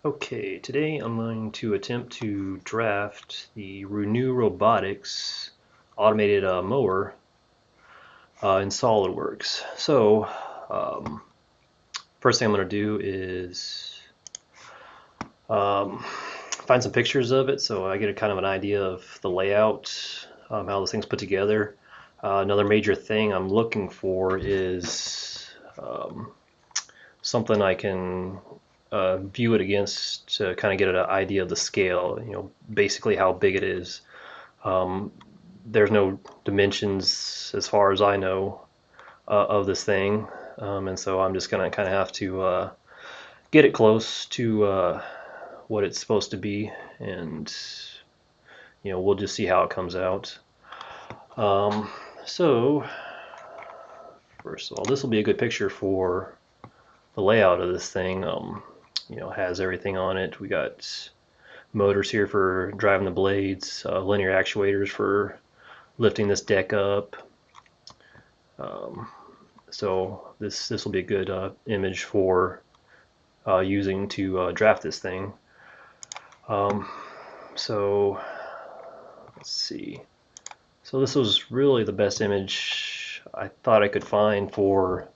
Okay, today I'm going to attempt to draft the Renu Robotics automated mower in SolidWorks. So, um, first thing I'm going to do is find some pictures of it so I get a kind of an idea of the layout, how this thing's put together. Another major thing I'm looking for is something I can view it against to kind of get an idea of the scale, basically how big it is. Um, there's no dimensions as far as I know of this thing, and so I'm just gonna kind of have to get it close to what it's supposed to be, and we'll just see how it comes out. Um, so first of all, this will be a good picture for the layout of this thing. Has everything on it. We got motors here for driving the blades, linear actuators for lifting this deck up. So this will be a good image for using to draft this thing. So let's see. So this was really the best image I thought I could find for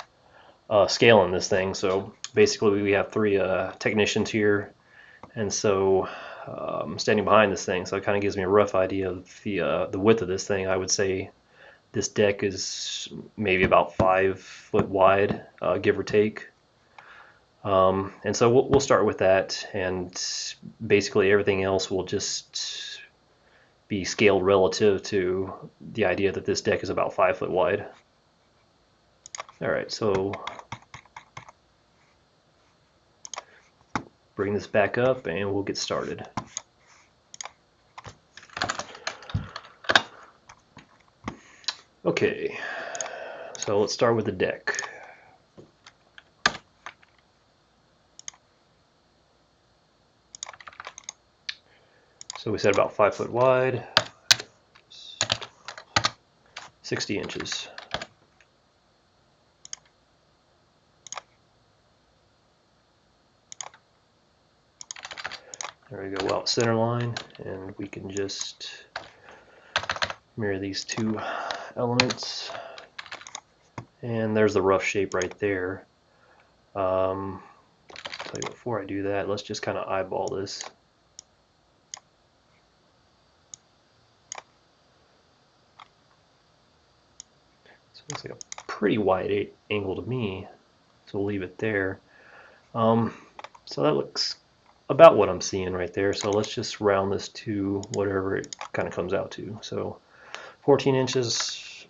scaling this thing. So basically we have three technicians here, and so standing behind this thing, so it kind of gives me a rough idea of the width of this thing. I would say this deck is maybe about 5 foot wide, give or take. And so we'll start with that, and basically everything else will just be scaled relative to the idea that this deck is about 5 foot wide. All right, so bring this back up and we'll get started. Okay, so let's start with the deck. So we said about 5 foot wide, 60 inches. There we go, out center line, and we can just mirror these two elements. And there's the rough shape right there. Tell you what, before I do that, let's just kind of eyeball this. So it looks like a pretty wide angle to me, so we'll leave it there. So that looks about what I'm seeing right there. So let's just round this to whatever it kind of comes out to. So 14 inches.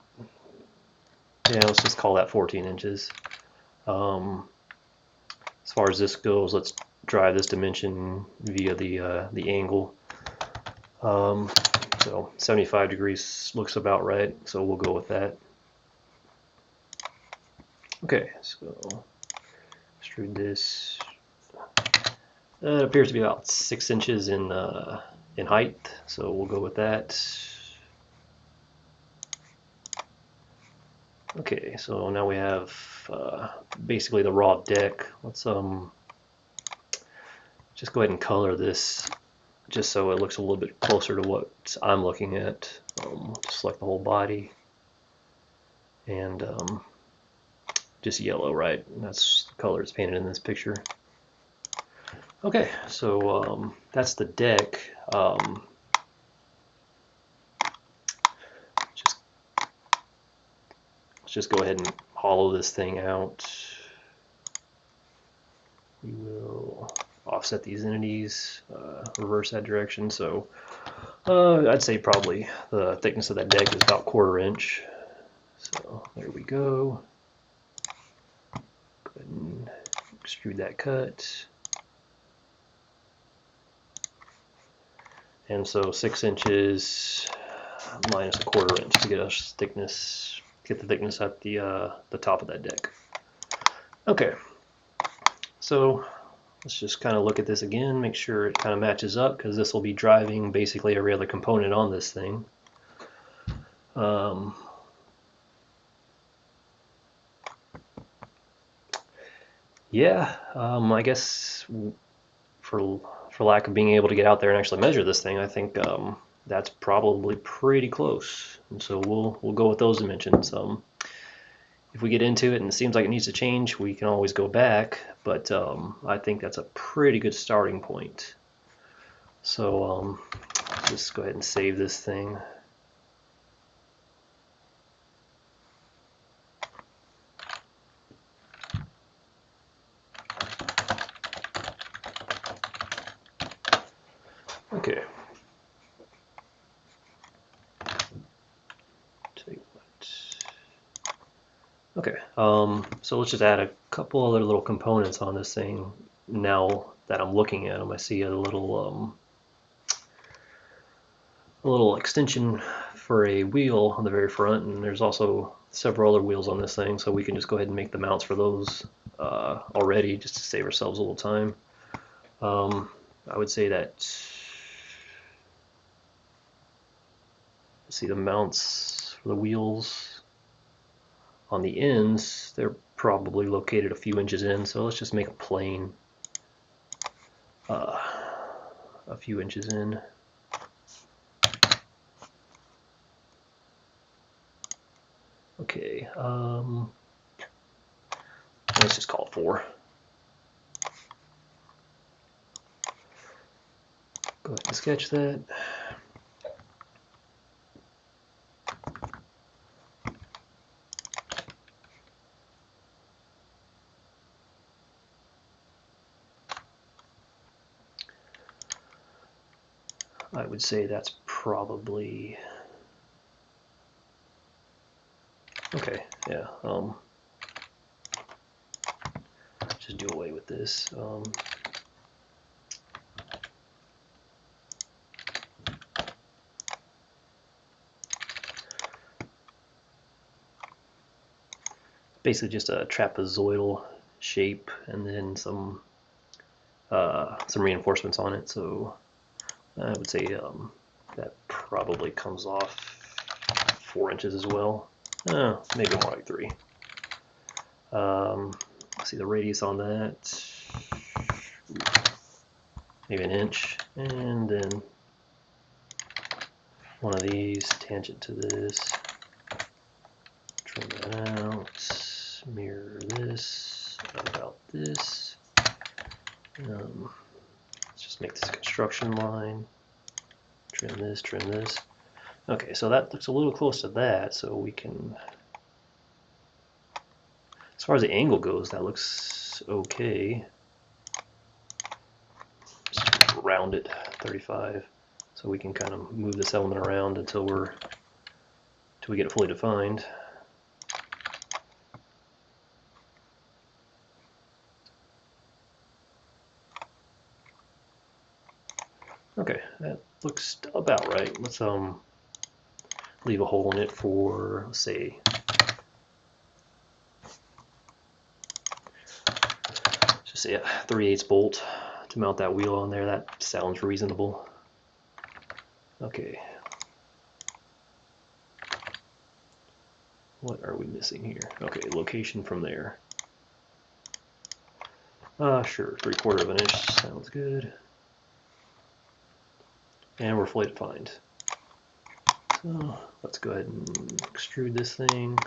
Yeah, let's just call that 14 inches. As far as this goes, let's drive this dimension via the angle. So 75 degrees looks about right, so we'll go with that. Okay, so extrude this. It appears to be about 6 inches in height, so we'll go with that. Okay, so now we have basically the raw deck. Let's just go ahead and color this just so it looks a little bit closer to what I'm looking at. Select the whole body and just yellow, right? That's the color it's painted in this picture. Okay, so that's the deck. Let's just go ahead and hollow this thing out. We will offset these entities, reverse that direction. So I'd say probably the thickness of that deck is about 1/4 inch. So there we go. Go ahead and extrude that cut. And so 6 inches minus 1/4 inch to get us thickness, get the thickness at the top of that deck. Okay, so let's just kind of look at this again, make sure it kind of matches up, because this will be driving basically every other component on this thing. Yeah, I guess for lack of being able to get out there and actually measure this thing, I think that's probably pretty close. And so we'll go with those dimensions. If we get into it and it seems like it needs to change, we can always go back, but I think that's a pretty good starting point. So just go ahead and save this thing. Okay. Okay, so let's just add a couple other little components on this thing. Now that I'm looking at them, I see a little extension for a wheel on the very front, and there's also several other wheels on this thing, so we can just go ahead and make the mounts for those already, just to save ourselves a little time. I would say that, see, the mounts for the wheels on the ends, they're probably located a few inches in, so let's just make a plane a few inches in. Okay, let's just call it 4. Go ahead and sketch that. I would say that's probably okay. Yeah. Just do away with this. Basically, just a trapezoidal shape, and then some reinforcements on it. So I would say that probably comes off 4 inches as well. Maybe more like 3. See the radius on that. Maybe 1 inch, and then one of these tangent to this. Trim that out. Mirror this about this. Let's just make this a construction line. Trim this, trim this. Okay, so that looks a little close to that, so we can, as far as the angle goes, that looks okay. Just round it 35, so we can kind of move this element around until we get it fully defined. Okay, that looks about right. Let's leave a hole in it for, let's say, just say a 3/8 bolt to mount that wheel on there. That sounds reasonable. Okay. What are we missing here? Okay, location from there. Sure, 3/4 of an inch sounds good. And we're fully defined. So let's go ahead and extrude this thing.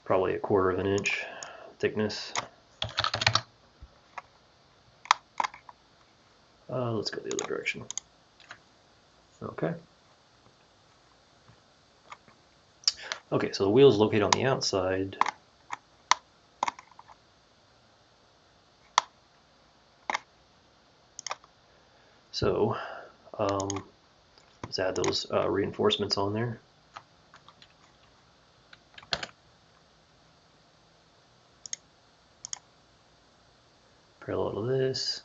Probably 1/4 of an inch thickness. Let's go the other direction. Okay. Okay, so the wheel is located on the outside. So let's add those reinforcements on there. Parallel to this.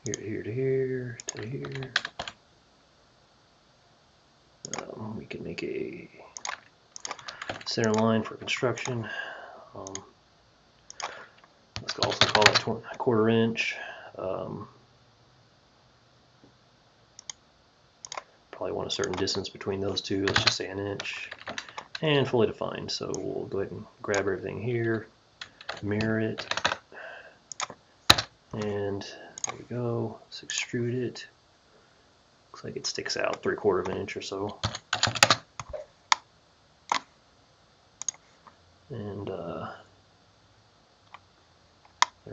Here to here to here to here. We can make a center line for construction. Let's also call it 1/4 inch. Probably want a certain distance between those two. Let's just say 1 inch. And fully defined. So we'll go ahead and grab everything here. mirror it, and there we go. Let's extrude it. Looks like it sticks out 3/4 of an inch or so. And there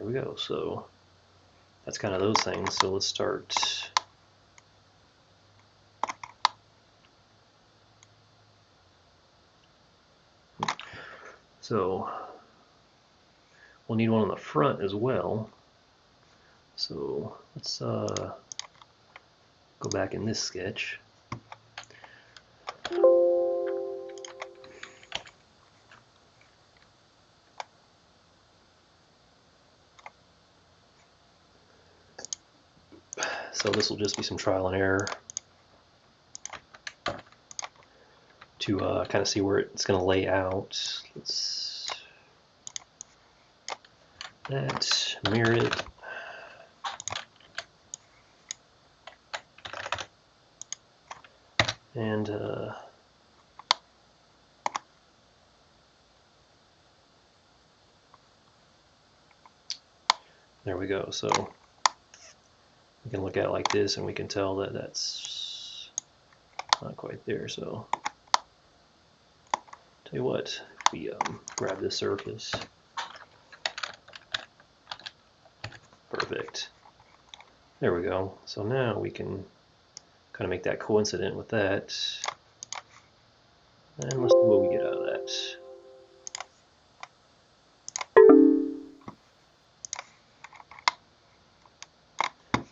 we go. So that's kind of those things. So let's start. So we'll need one on the front as well. So let's go back in this sketch. So this will just be some trial and error to kind of see where it's going to lay out. Let's mirror it. And there we go. So we can look at it like this, and we can tell that that's not quite there. So tell you what, if we grab this surface, perfect. There we go. So now we can kind of make that coincident with that, and let's see what we get out of that.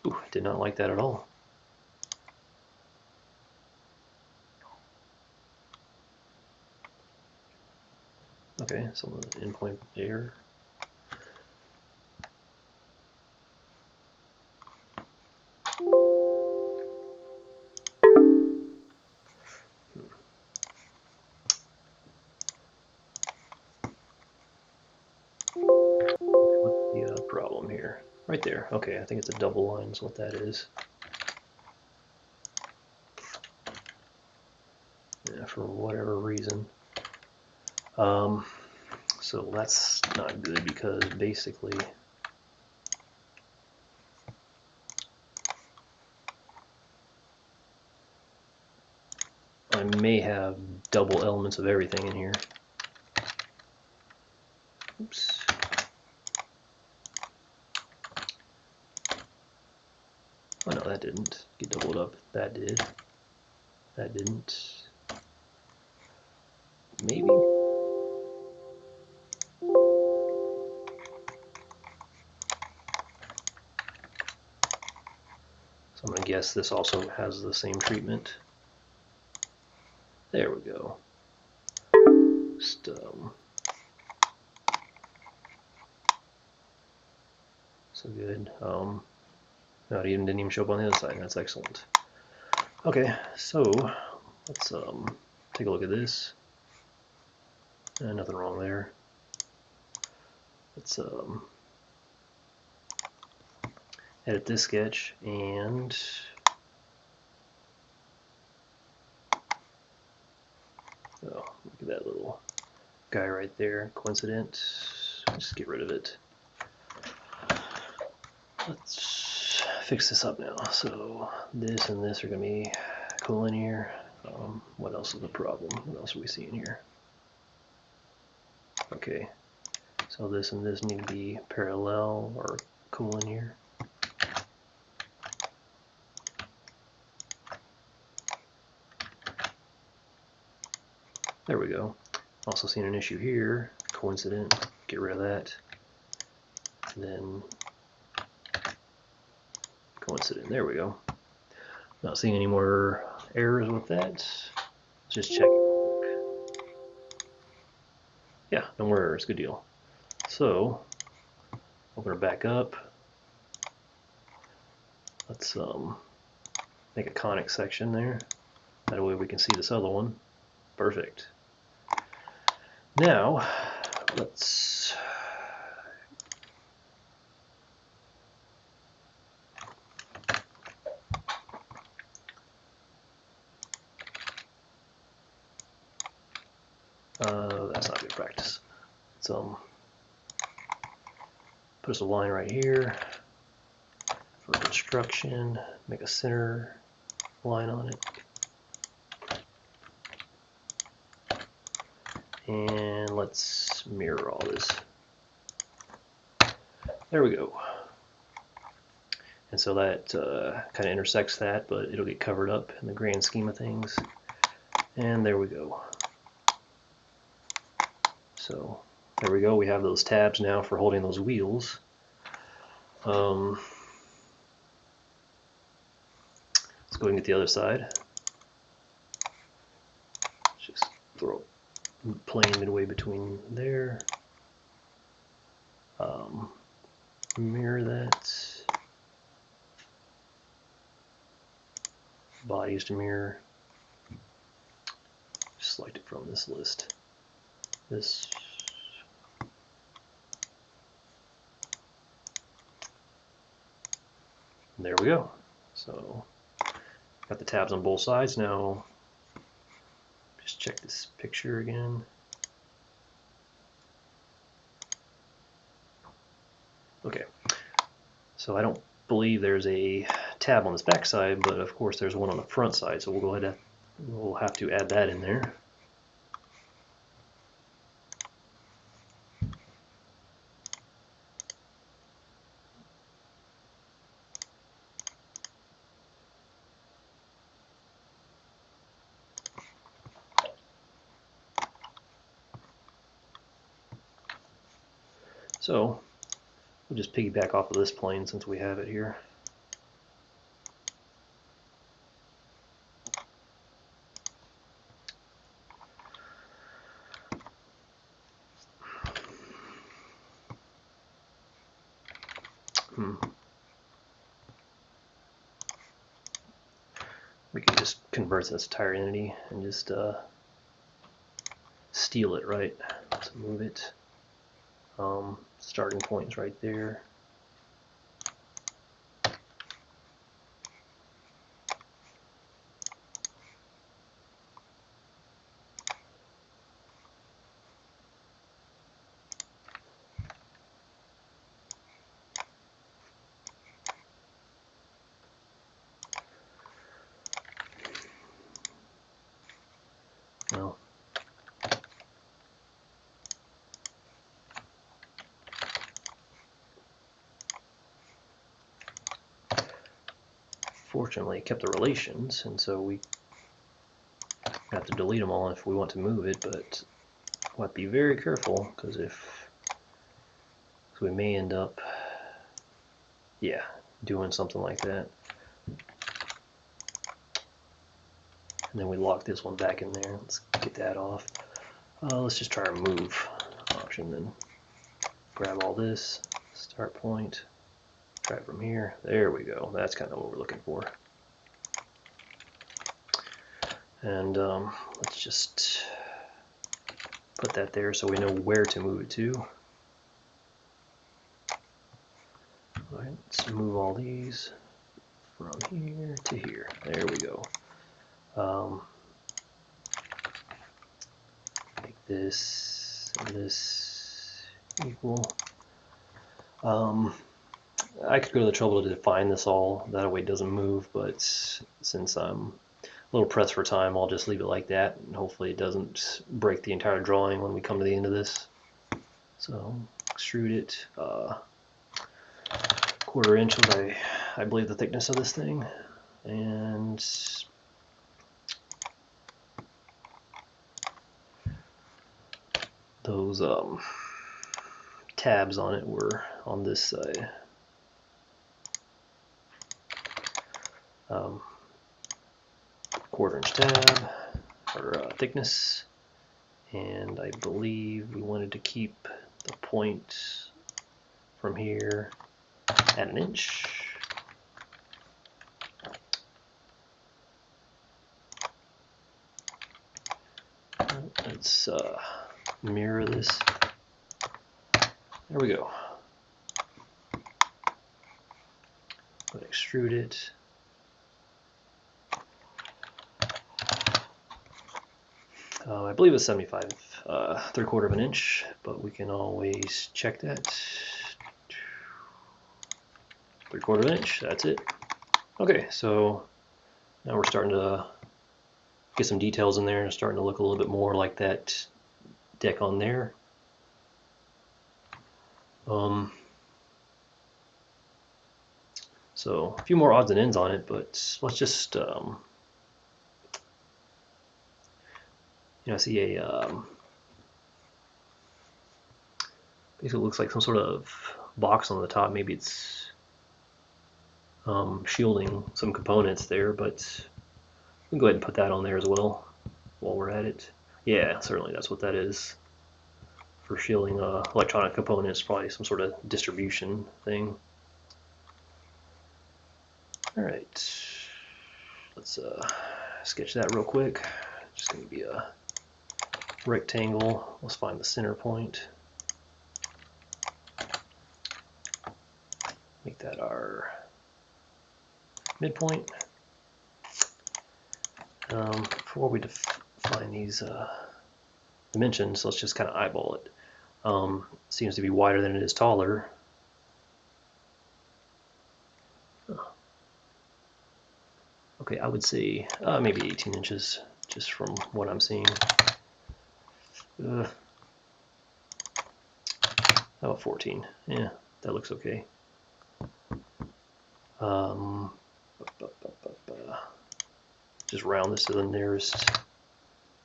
Ooh, did not like that at all. Okay, some of the endpoint error. What's the problem here? Right there. Okay, I think it's a double line is what that is. Yeah, for whatever reason. So that's not good because basically I may have double elements of everything in here. Oops. Oh no, that didn't get doubled up. That did. That didn't. Maybe. So I'm going to guess this also has the same treatment. There we go. Just, so good. No, it even didn't even show up on the other side. That's excellent. Okay, so let's take a look at this. Nothing wrong there. Let's edit this sketch and oh, look at that little guy right there. Coincident. Just get rid of it. Let's fix this up now. So this and this are going to be collinear. What else is the problem? What else are we seeing here? Okay, so this and this need to be parallel or collinear. There we go. Also seeing an issue here. Coincident. Get rid of that. And then coincident. There we go. Not seeing any more errors with that. Let's just check. Yeah, no more errors. Good deal. So open her back up. Let's make a conic section there. That way we can see this other one. Perfect. Now let's that's not good practice. Let's put us a line right here for construction, make a center line on it. And let's mirror all this. There we go. And so that kind of intersects that, but it'll get covered up in the grand scheme of things. And there we go. So there we go. We have those tabs now for holding those wheels. Let's go ahead and get the other side. Just throw a plane midway between there. Mirror that. Bodies to mirror. Select it from this list. This. And there we go. So got the tabs on both sides now. Just check this picture again. Okay. So I don't believe there's a tab on this back side, but of course there's one on the front side, so we'll go ahead and we'll have to add that in there. So we'll just piggyback off of this plane since we have it here. We can just convert this entire entity and just steal it, right? So move it. Starting point's right there. Well, fortunately, it kept the relations, and so we have to delete them all if we want to move it, but we'll have to be very careful because we may end up, yeah, doing something like that. And then we lock this one back in there. Let's get that off. Let's just try our move option, then grab all this, start point, try it from here. There we go. That's kind of what we're looking for. And let's just put that there so we know where to move it to. All right, let's move all these from here to here. There we go. Make this and this equal. I could go to the trouble to define this all, that way it doesn't move, but since I'm a little pressed for time, I'll just leave it like that, and hopefully it doesn't break the entire drawing when we come to the end of this. So extrude it, 1/4 inch was I believe the thickness of this thing, and those tabs on it were on this side. 1/4 inch tab or thickness, and I believe we wanted to keep the point from here at 1 inch. Let's mirror this. There we go. Extrude it. I believe it's 75 3/4 of an inch, but we can always check that. 3/4 inch, that's it. Okay, so now we're starting to get some details in there and starting to look a little bit more like that deck on there. So a few more odds and ends on it, but let's just I see a basically looks like some sort of box on the top. Maybe it's shielding some components there, but we can go ahead and put that on there as well while we're at it. Yeah, certainly that's what that is. For shielding electronic components, probably some sort of distribution thing. All right, let's sketch that real quick. Just going to be a rectangle. Let's find the center point. Make that our midpoint. Before we define these dimensions, let's just kind of eyeball it. Seems to be wider than it is taller. Okay, I would say maybe 18 inches, just from what I'm seeing. How about 14? Yeah, that looks okay. Just round this to the nearest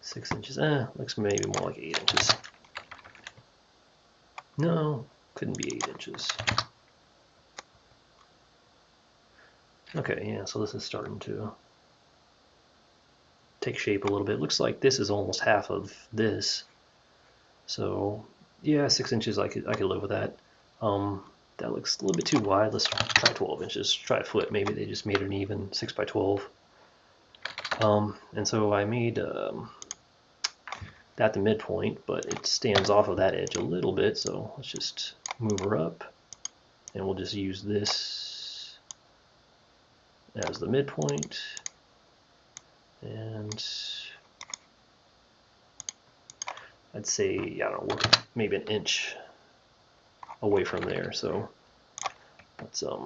6 inches. Looks maybe more like 8 inches. No, couldn't be 8 inches. Okay, yeah, so this is starting to take shape a little bit. Looks like this is almost half of this. So yeah, 6 inches, I could live with that. That looks a little bit too wide. Let's try 12 inches. Try a foot. Maybe they just made an even 6x12. And so I made that the midpoint, but it stands off of that edge a little bit. So let's just move her up, and we'll just use this as the midpoint. And I'd say, I don't know, maybe an inch away from there. So let's there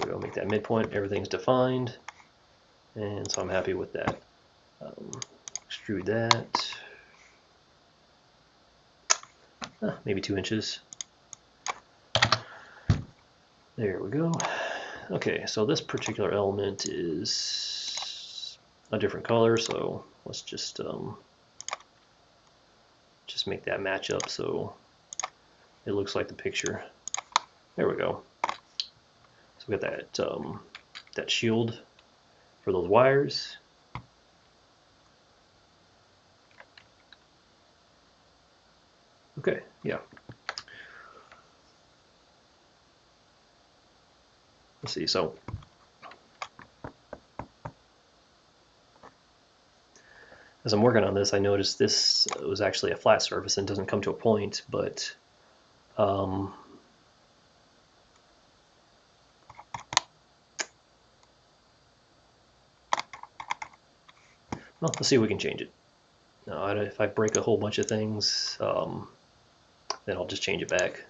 we go, make that midpoint. Everything's defined, and so I'm happy with that. Extrude that, maybe 2 inches. There we go. Okay, so this particular element is a different color, so let's just make that match up so it looks like the picture. There we go. So we got that that shield for those wires. Okay, yeah. Let's see, so as I'm working on this, I noticed this was actually a flat surface and doesn't come to a point, but well, let's see if we can change it. Now, if I break a whole bunch of things, then I'll just change it back.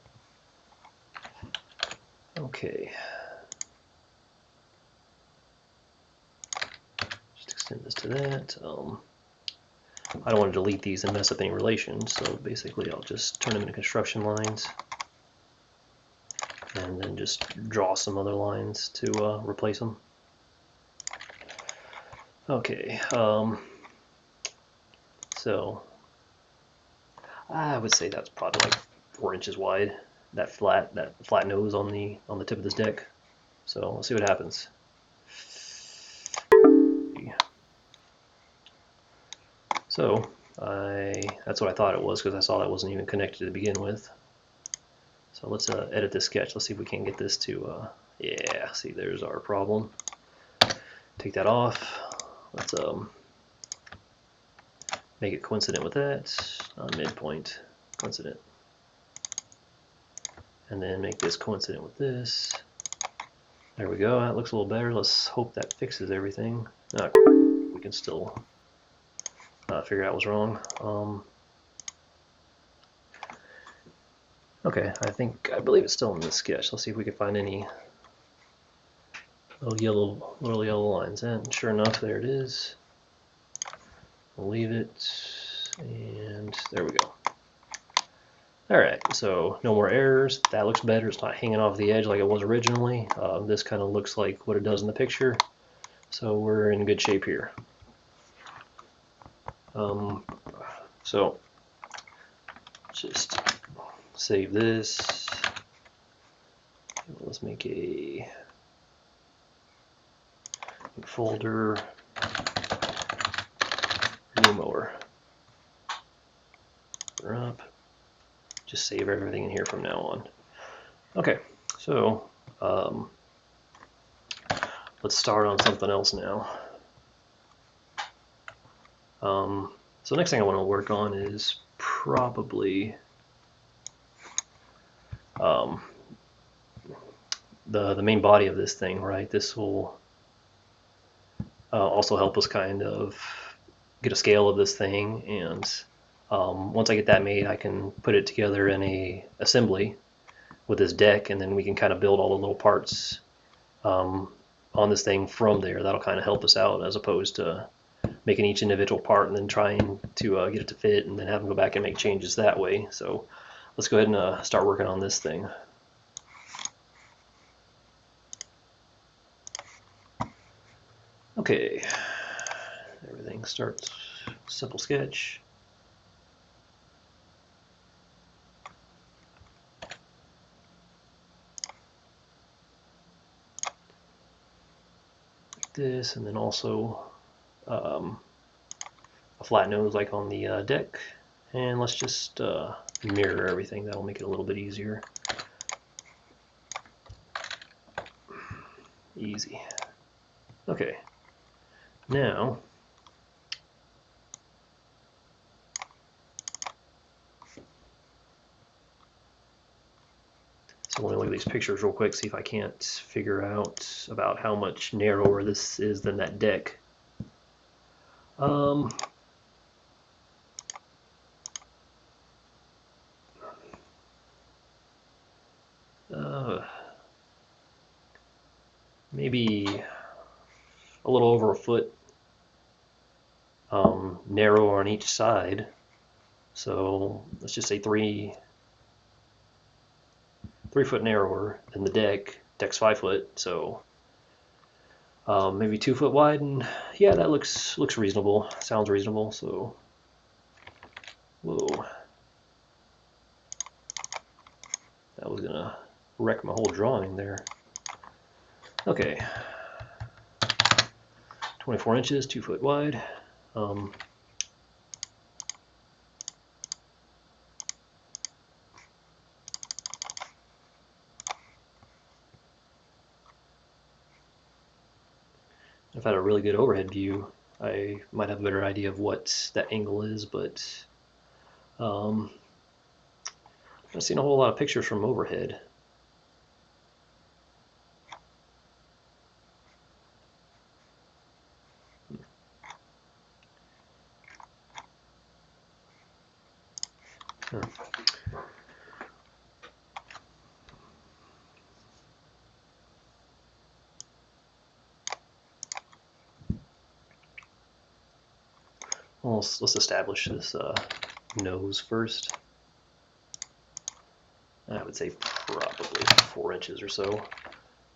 Okay. Just extend this to that. I don't want to delete these and mess up any relations, so basically I'll just turn them into construction lines and then just draw some other lines to replace them. Okay, so I would say that's probably like 4 inches wide. That flat nose on the tip of this deck. So let's see what happens. So that's what I thought it was, because I saw that wasn't even connected to begin with. So let's edit this sketch. Let's see if we can get this to yeah, see, there's our problem. Take that off. Let's make it coincident with that. Midpoint coincident. And then make this coincident with this. There we go. That looks a little better. Let's hope that fixes everything. We can still figure out what's wrong. Okay, I believe it's still in this sketch. Let's see if we can find any little yellow lines. And sure enough, there it is. We'll leave it, and there we go. Alright, so no more errors. That looks better. It's not hanging off the edge like it was originally. This kind of looks like what it does in the picture. So we're in good shape here. So just save this. Let's make a folder, new mower. We're up. Just save everything in here from now on. Okay, so let's start on something else now. So next thing I want to work on is probably the main body of this thing, right? This will also help us kind of get a scale of this thing, and once I get that made, I can put it together in a assembly with this deck, and then we can kind of build all the little parts on this thing from there. That'll kind of help us out as opposed to making each individual part and then trying to get it to fit and then having to go back and make changes that way. So let's go ahead and start working on this thing. Okay, everything starts simple sketch. Like this, and then also a flat nose like on the deck. And let's just mirror everything. That'll make it a little bit easier. Easy. Okay. Now, so let me look at these pictures real quick, see if I can't figure out about how much narrower this is than that deck. Maybe a little over a foot narrower on each side. So let's just say 3 foot narrower than the deck. Deck's 5 foot, so maybe 2 foot wide, and yeah, that looks reasonable. Sounds reasonable. So, whoa, that was gonna wreck my whole drawing there. Okay, 24 inches, 2 foot wide. If I had a really good overhead view, I might have a better idea of what that angle is, but I've seen a whole lot of pictures from overhead. Huh. Well, let's establish this nose first. I would say probably 4 inches or so.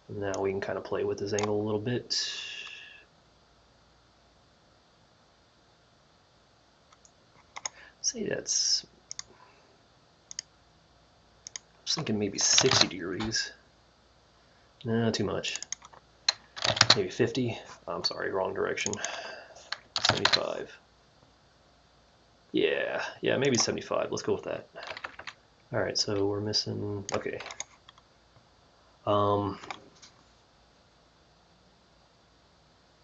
Now we can kind of play with this angle a little bit. Say that's, I was thinking maybe 60 degrees. No, too much. Maybe 50. I'm sorry, wrong direction. 75. Yeah, maybe 75. Let's go with that. All right, so we're missing. Okay.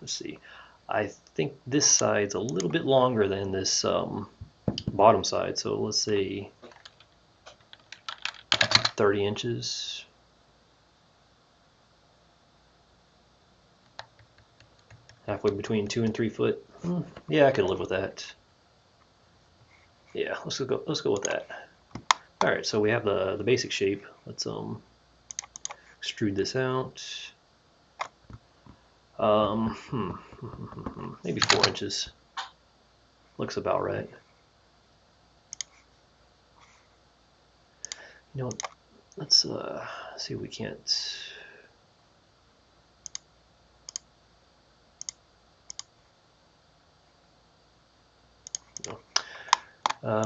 Let's see. I think this side's a little bit longer than this bottom side, so let's say 30 inches. Halfway between 2 and 3 foot. Yeah, I could live with that. Yeah, let's go with that. All right, so we have the basic shape. Let's extrude this out. Maybe 4 inches. Looks about right. You know what? Let's see if we can't. No.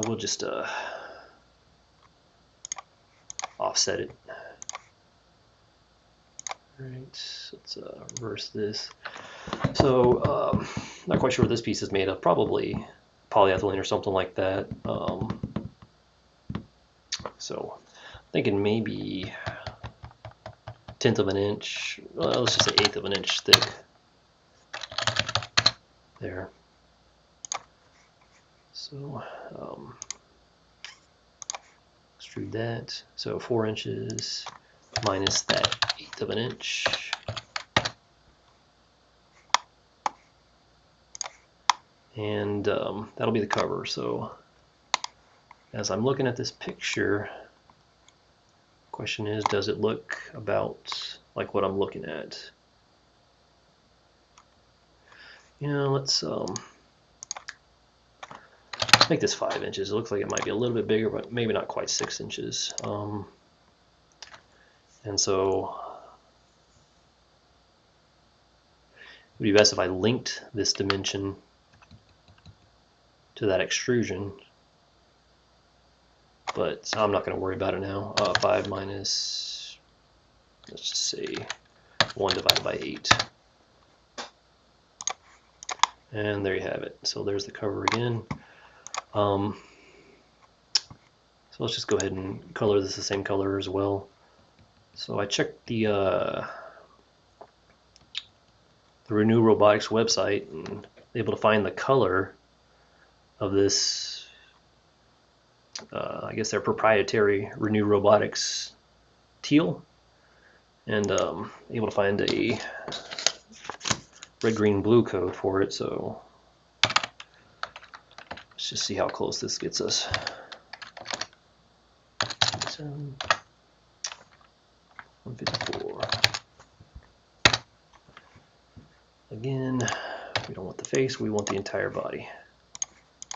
We'll just offset it. Alright, let's reverse this. So, not quite sure what this piece is made of. Probably polyethylene or something like that. So, thinking maybe 1/10 of an inch. Well, let's just say 1/8 of an inch thick. There. So, extrude that. So 4 inches minus that 1/8 of an inch. And that'll be the cover. So as I'm looking at this picture, question is, does it look about like what I'm looking at? You know, let's make this 5 inches. It looks like it might be a little bit bigger, but maybe not quite 6 inches. And so it would be best if I linked this dimension to that extrusion, but I'm not going to worry about it now. 5 minus, let's just say 1 divided by 8. And there you have it. So there's the cover again. So let's just go ahead and color this the same color as well. So I checked the Renu Robotics website and able to find the color of this, I guess their proprietary Renu Robotics teal, and able to find a red, green, blue code for it. So let's just see how close this gets us. 154. Again, we don't want the face, we want the entire body.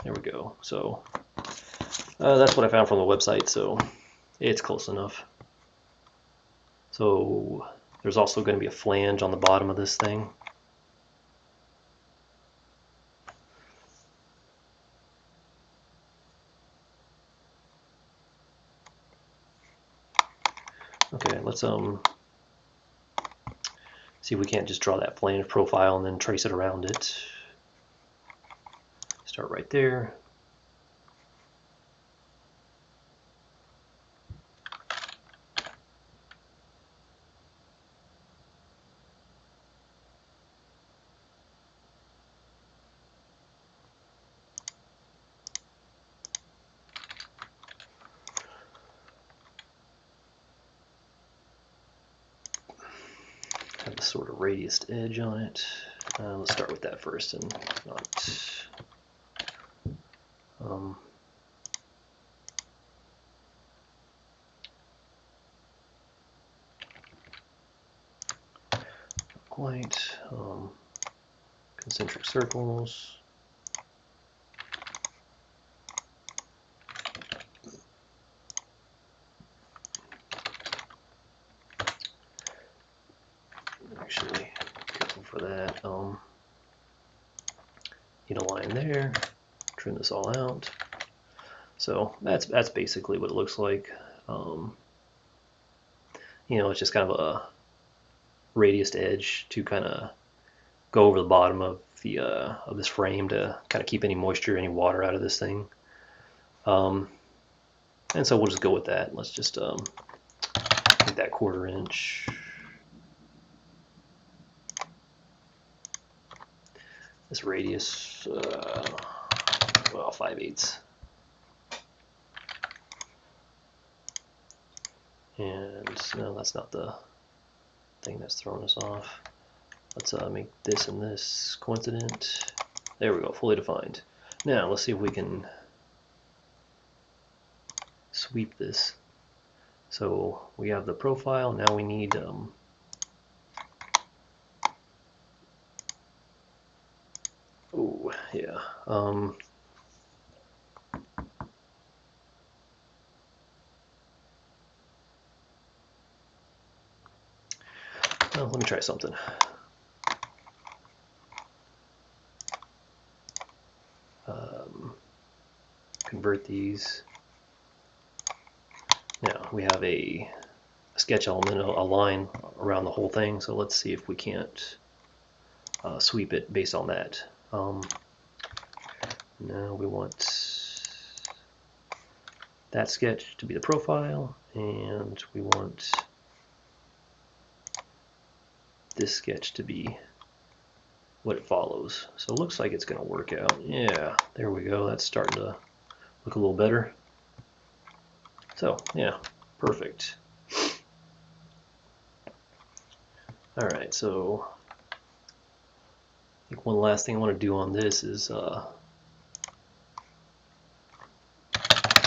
There we go. So that's what I found from the website, so it's close enough. So there's also going to be a flange on the bottom of this thing. Okay, let's see if we can't just draw that flange profile and then trace it around it. Start right there. Have a sort of radius edge on it. Let's start with that first and not quite concentric circles. Actually, careful for that. Need a line there. Trim this all out. So that's basically what it looks like. You know, it's just kind of a radius edge to kind of go over the bottom of the of this frame to kind of keep any moisture, any water out of this thing. And so we'll just go with that. Let's just make that 1/4 inch. This radius, well, 5/8. And no, that's not the thing that's throwing us off. Let's make this and this coincident. There we go, fully defined. Now let's see if we can sweep this. So we have the profile. Now we need oh yeah. Well, let me try something. Convert these. Now we have a sketch element, a line around the whole thing. So let's see if we can't sweep it based on that. Now we want that sketch to be the profile, and we want this sketch to be what it follows. So it looks like it's going to work out. Yeah, there we go. That's starting to look a little better. So yeah, perfect. All right, so I think one last thing I want to do on this is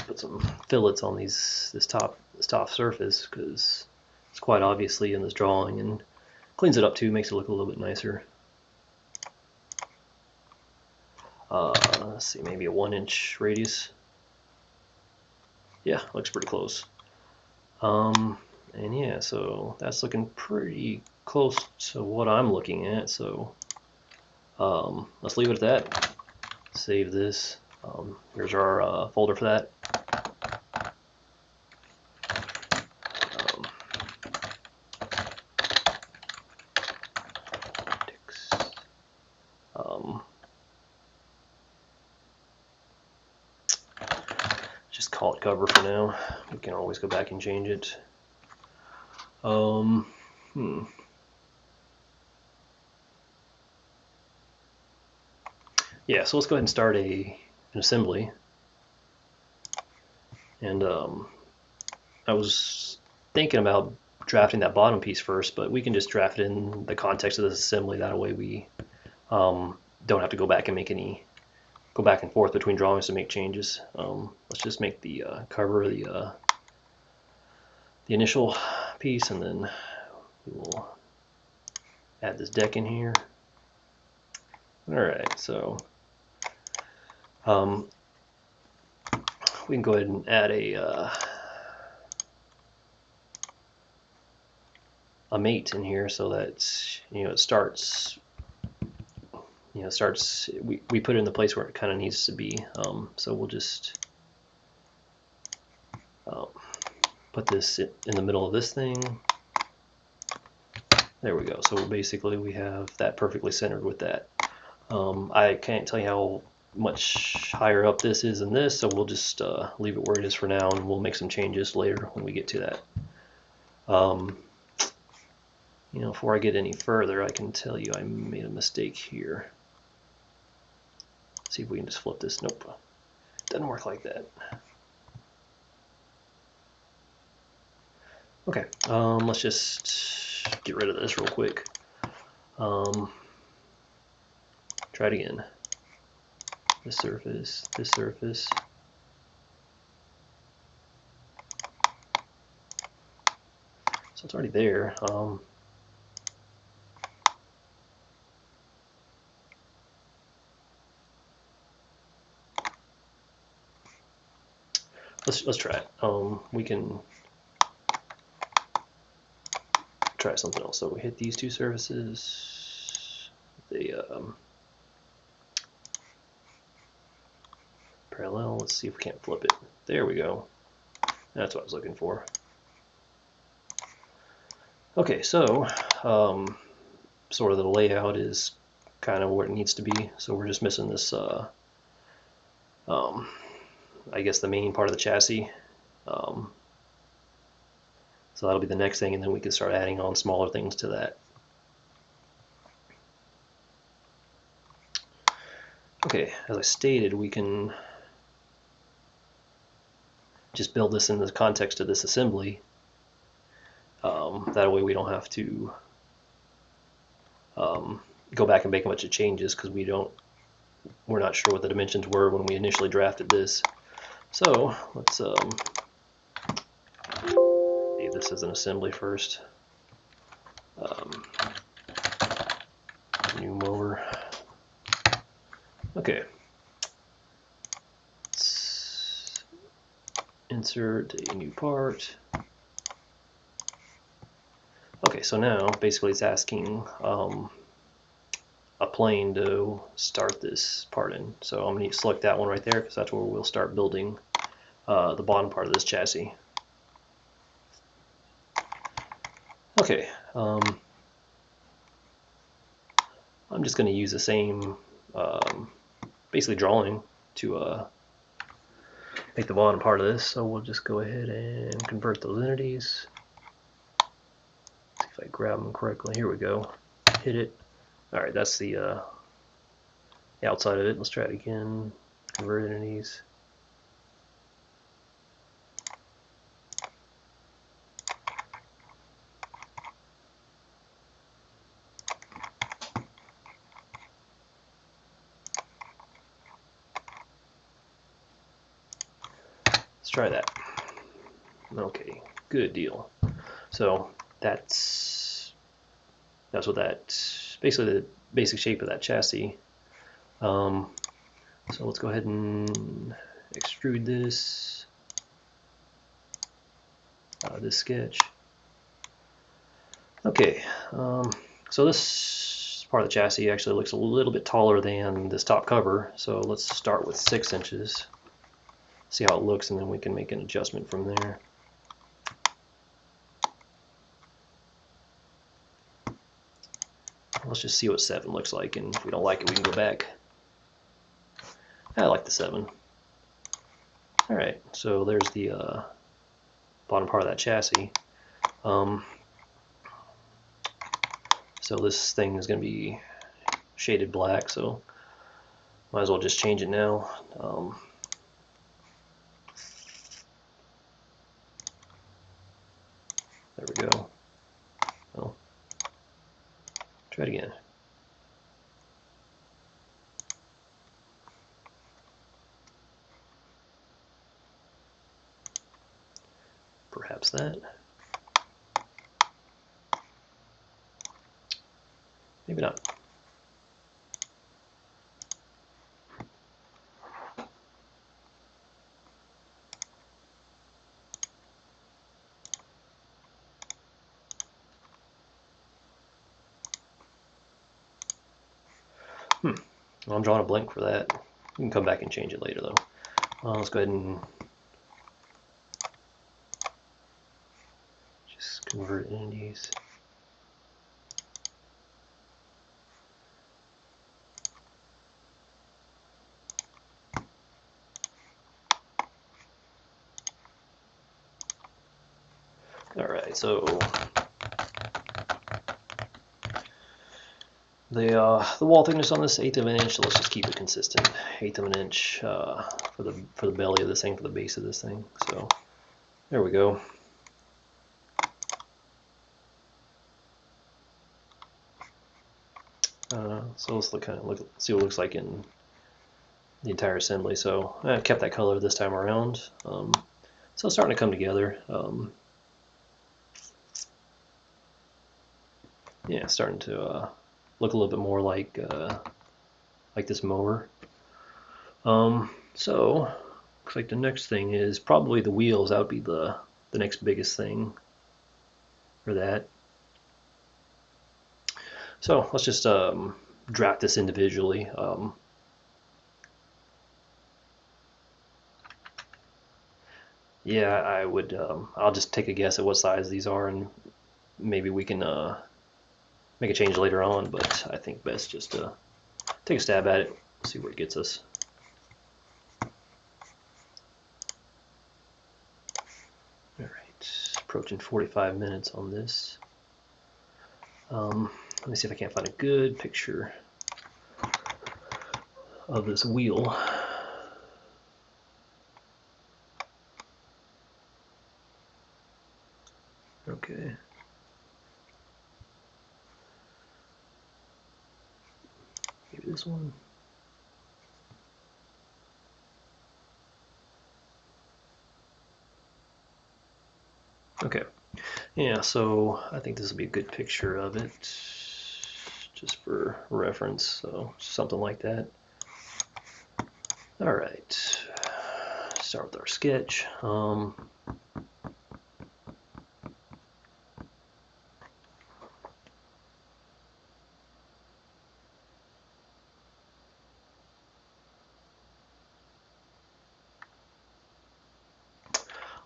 put some fillets on this top surface, because it's quite obviously in this drawing, and cleans it up too, makes it look a little bit nicer. Let's see, maybe a 1-inch radius. Yeah, looks pretty close. And yeah, so that's looking pretty close to what I'm looking at. So let's leave it at that. Save this. Here's our folder for that. Just call it cover for now. We can always go back and change it. Yeah, so let's go ahead and start an assembly. And I was thinking about drafting that bottom piece first, but we can just draft it in the context of this assembly. That way we don't have to go back and go back and forth between drawings to make changes. Let's just make the cover the initial piece, and then we will add this deck in here. All right, so we can go ahead and add a mate in here, so that it starts. We put it in the place where it kind of needs to be. So we'll just put this in the middle of this thing. There we go. So basically we have that perfectly centered with that. I can't tell you how much higher up this is than this, so we'll just leave it where it is for now, and we'll make some changes later when we get to that. Before I get any further, I can tell you I made a mistake here. Let's see if we can just flip this. Nope, doesn't work like that. Okay, let's just get rid of this real quick. Try it again. This surface, this surface. So it's already there. Let's try it. We can try something else. So we hit these two surfaces. They parallel. Let's see if we can't flip it. There we go. That's what I was looking for. Okay, so sort of the layout is kind of where it needs to be. So we're just missing this, I guess, the main part of the chassis. So that'll be the next thing, and then we can start adding on smaller things to that. Okay, as I stated, we can just build this in the context of this assembly. That way we don't have to go back and make a bunch of changes, because we're not sure what the dimensions were when we initially drafted this. So let's Save this as an assembly first. New mower. Okay. Let's insert a new part. Okay, so now basically it's asking a plane to start this part in. So I'm going to select that one right there because that's where we'll start building the bottom part of this chassis. Okay, I'm just going to use the same basically drawing to make the bottom part of this. So we'll just go ahead and convert those entities. See if I grab them correctly. Here we go. Hit it. All right, that's the outside of it. Let's try it again. Convert entities. Let's try that. Okay, good deal. So that's what that basically the basic shape of that chassis. So let's go ahead and extrude this this sketch. Okay, so this part of the chassis actually looks a little bit taller than this top cover. So let's start with 6 inches. See how it looks, and then we can make an adjustment from there. Let's just see what 7 looks like, and if we don't like it, we can go back. I like the 7. Alright, so there's the bottom part of that chassis. So this thing is going to be shaded black, so might as well just change it now. There we go. Oh, try it again. Perhaps that. Maybe not. Well, I'm drawing a blank for that. We can come back and change it later, though. Let's go ahead and just convert entities. Alright, so the wall thickness on this 1/8 of an inch, so let's just keep it consistent. 1/8 of an inch for the belly of this thing, for the base of this thing. So there we go. So let's see what it looks like in the entire assembly. So I kept that color this time around. So it's starting to come together. Yeah, starting to look a little bit more like this mower. So looks like the next thing is probably the wheels. That would be the next biggest thing for that. So let's just draft this individually. Yeah, I would. I'll just take a guess at what size these are, and maybe we can make a change later on. But I think best just to take a stab at it, see where it gets us. All right, approaching 45 minutes on this. Let me see if I can't find a good picture of this wheel. Okay. Maybe this one. Yeah, so I think this will be a good picture of it, just for reference, so something like that. All right, start with our sketch.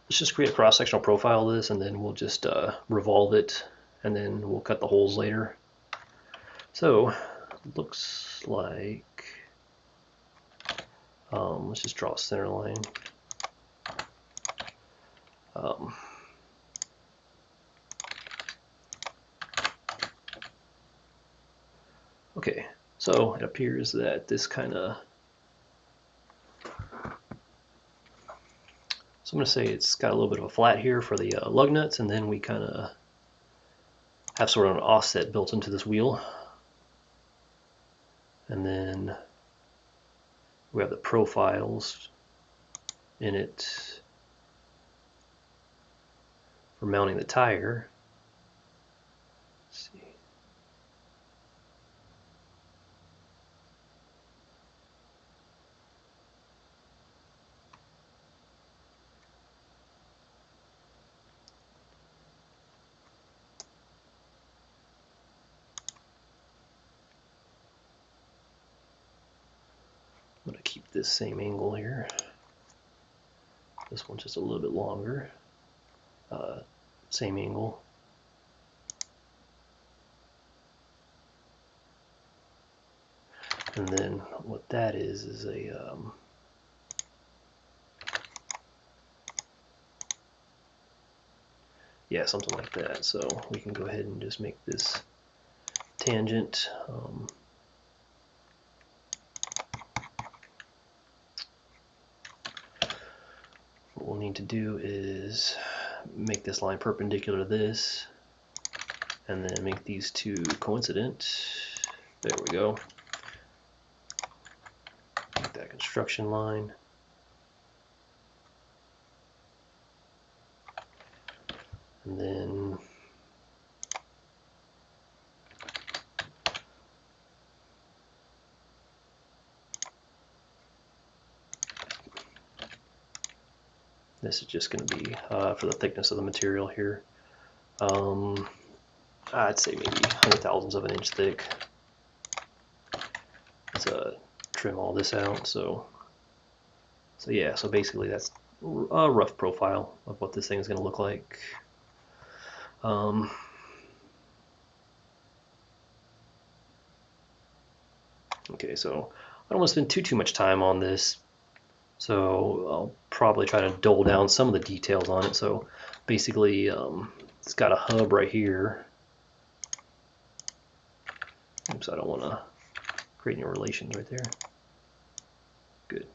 Let's just create a cross-sectional profile of this, and then we'll just revolve it, and then we'll cut the holes later. So, looks like, let's just draw a center line. Okay, so it appears that this kind of, so I'm going to say it's got a little bit of a flat here for the lug nuts, and then we kind of have sort of an offset built into this wheel. And then we have the profiles in it for mounting the tire. Let's see. I'm going to keep this same angle here. This one's just a little bit longer. Same angle. And then what that is a yeah, something like that. So we can go ahead and just make this tangent. What we'll need to do is make this line perpendicular to this, and then make these two coincident. There we go. Make that construction line. And then this is just going to be for the thickness of the material here. I'd say maybe 100,000ths of an inch thick. Let's trim all this out. So yeah, so basically that's a rough profile of what this thing is going to look like. Okay, so I don't want to spend too much time on this, so I'll probably try to dole down some of the details on it. So basically, it's got a hub right here. Oops, I don't want to create any relations right there. Good.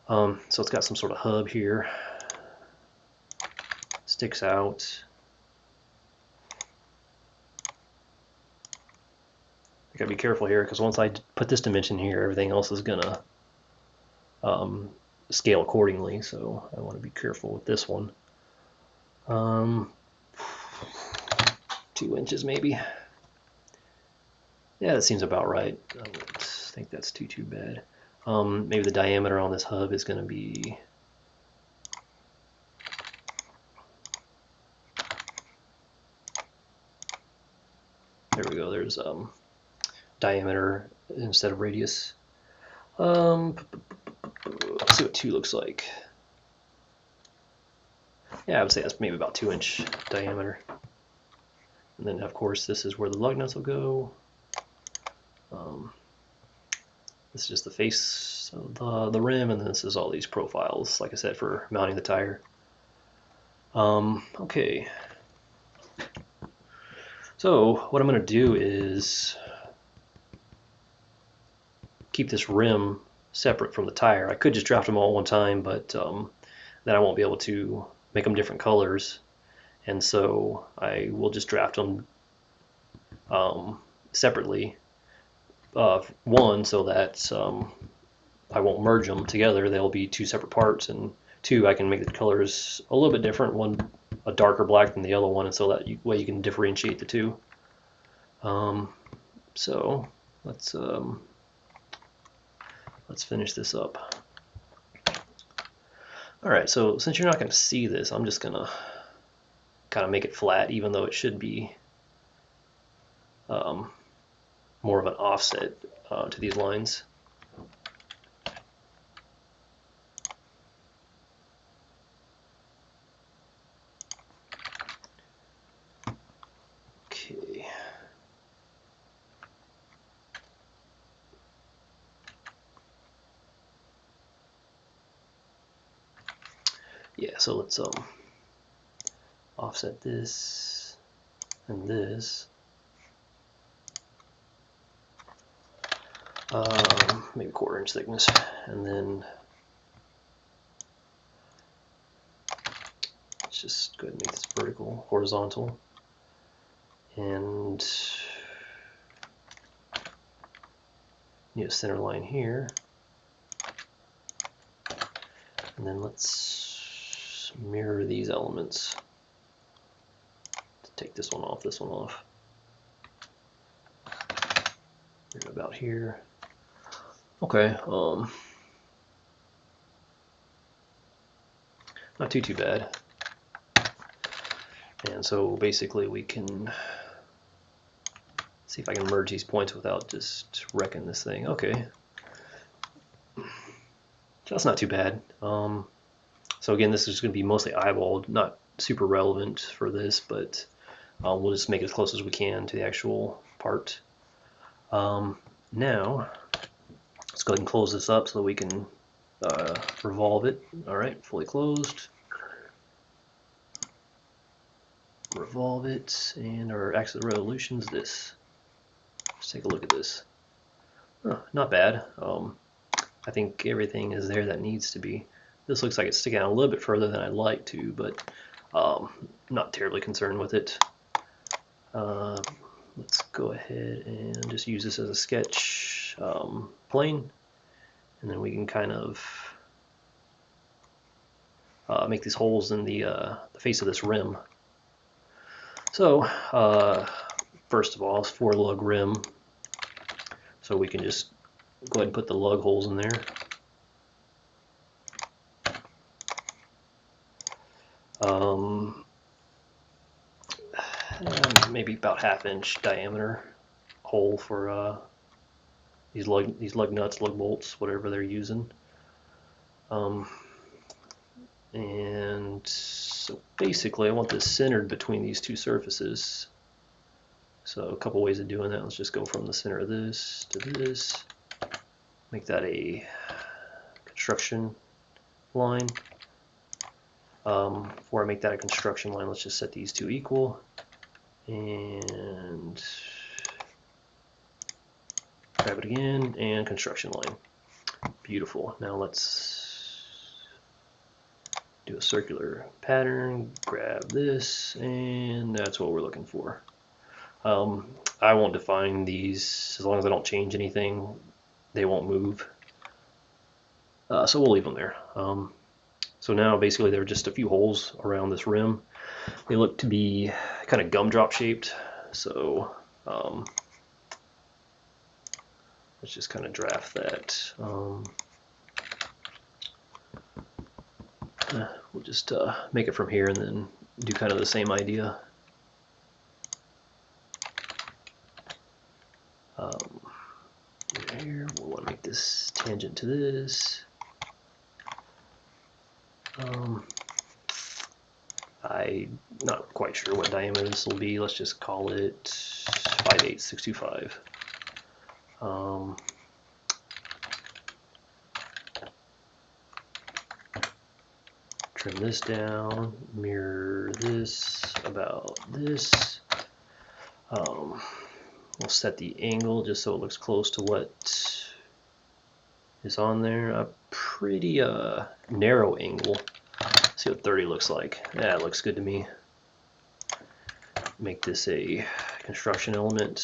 So it's got some sort of hub here. Sticks out. I gotta be careful here, because once I put this dimension here, everything else is gonna scale accordingly. So I want to be careful with this one. 2 inches maybe. Yeah, that seems about right. I don't think that's too bad. Maybe the diameter on this hub is going to be, there we go, there's diameter instead of radius. Let's see what 2 looks like. Yeah, I would say that's maybe about 2-inch diameter. And then of course this is where the lug nuts will go. This is just the face of the rim, and then this is all these profiles, like I said, for mounting the tire. Okay. So what I'm going to do is keep this rim separate from the tire. I could just draft them all at one time, but then I won't be able to make them different colors. And so I will just draft them separately. One, so that I won't merge them together. They'll be 2 separate parts, and 2, I can make the colors a little bit different. One a darker black than the other one, and so that way you can differentiate the two. So let's finish this up. All right, so since you're not going to see this, I'm just going to kind of make it flat, even though it should be more of an offset to these lines. Okay. Yeah, so let's offset this and this. Maybe 1/4 inch thickness, and then let's just go ahead and make this vertical, horizontal, and need a center line here, and then let's mirror these elements. Take this one off, about here. Okay, not too bad. And so basically we can see if I can merge these points without just wrecking this thing. Okay, so that's not too bad. So again, this is going to be mostly eyeballed, not super relevant for this, but we'll just make it as close as we can to the actual part. Now, let's go ahead and close this up so that we can revolve it. All right, fully closed. Revolve it, and our axis of resolution is this. Let's take a look at this. Not bad. I think everything is there that needs to be. This looks like it's sticking out a little bit further than I'd like to, but not terribly concerned with it. Let's go ahead and just use this as a sketch plane, and then we can kind of make these holes in the face of this rim. So first of all, it's 4 lug rim, so we can just go ahead and put the lug holes in there. Maybe about 1/2 inch diameter hole for these lug nuts, lug bolts, whatever they're using. And so basically I want this centered between these two surfaces. So a couple ways of doing that. Let's just go from the center of this to this. Make that a construction line. Before I make that a construction line, let's just set these two equal. And grab it again, and construction line. Beautiful. Now let's do a circular pattern, grab this, and that's what we're looking for. I won't define these as long as I don't change anything. They won't move. So we'll leave them there. So now basically there are just a few holes around this rim. They look to be kind of gumdrop shaped. So let's just kind of draft that. We'll just make it from here and then do kind of the same idea. Here, we'll want to make this tangent to this. I'm not quite sure what diameter this will be. Let's just call it 5/8, 625. Trim this down, mirror this about this. We'll set the angle just so it looks close to what is on there. A pretty narrow angle. Let's see what 30 looks like. Yeah, it looks good to me. Make this a construction element.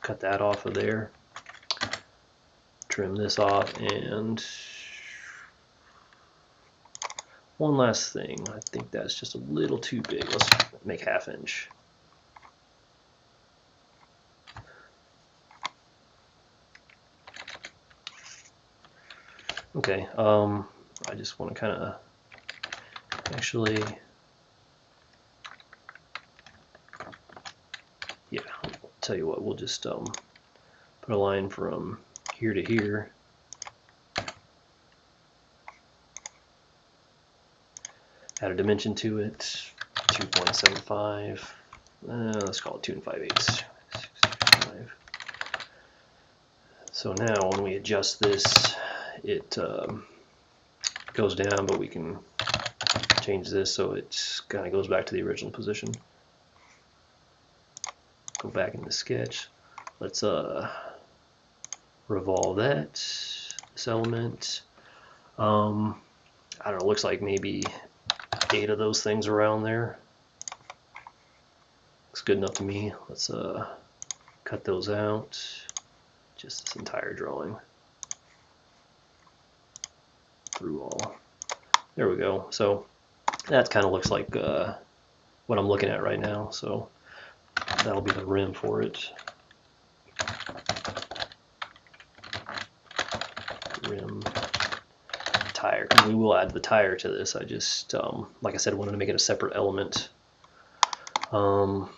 Cut that off of there. Trim this off, and one last thing. I think that's just a little too big. Let's make 1/2 inch. Okay, I just want to kind of actually, yeah, I'll tell you what, we'll just put a line from here to here. Add a dimension to it, 2.75. Let's call it 2 5/8. So now when we adjust this, it goes down, but we can change this so it kind of goes back to the original position. Go back into Sketch. Let's revolve that, this element. I don't know, looks like maybe 8 of those things around there. Looks good enough to me. Let's cut those out. Just this entire drawing. Through all. There we go. So that kind of looks like what I'm looking at right now. So that'll be the rim for it. Rim, tire. We will add the tire to this. I just, like I said, wanted to make it a separate element. You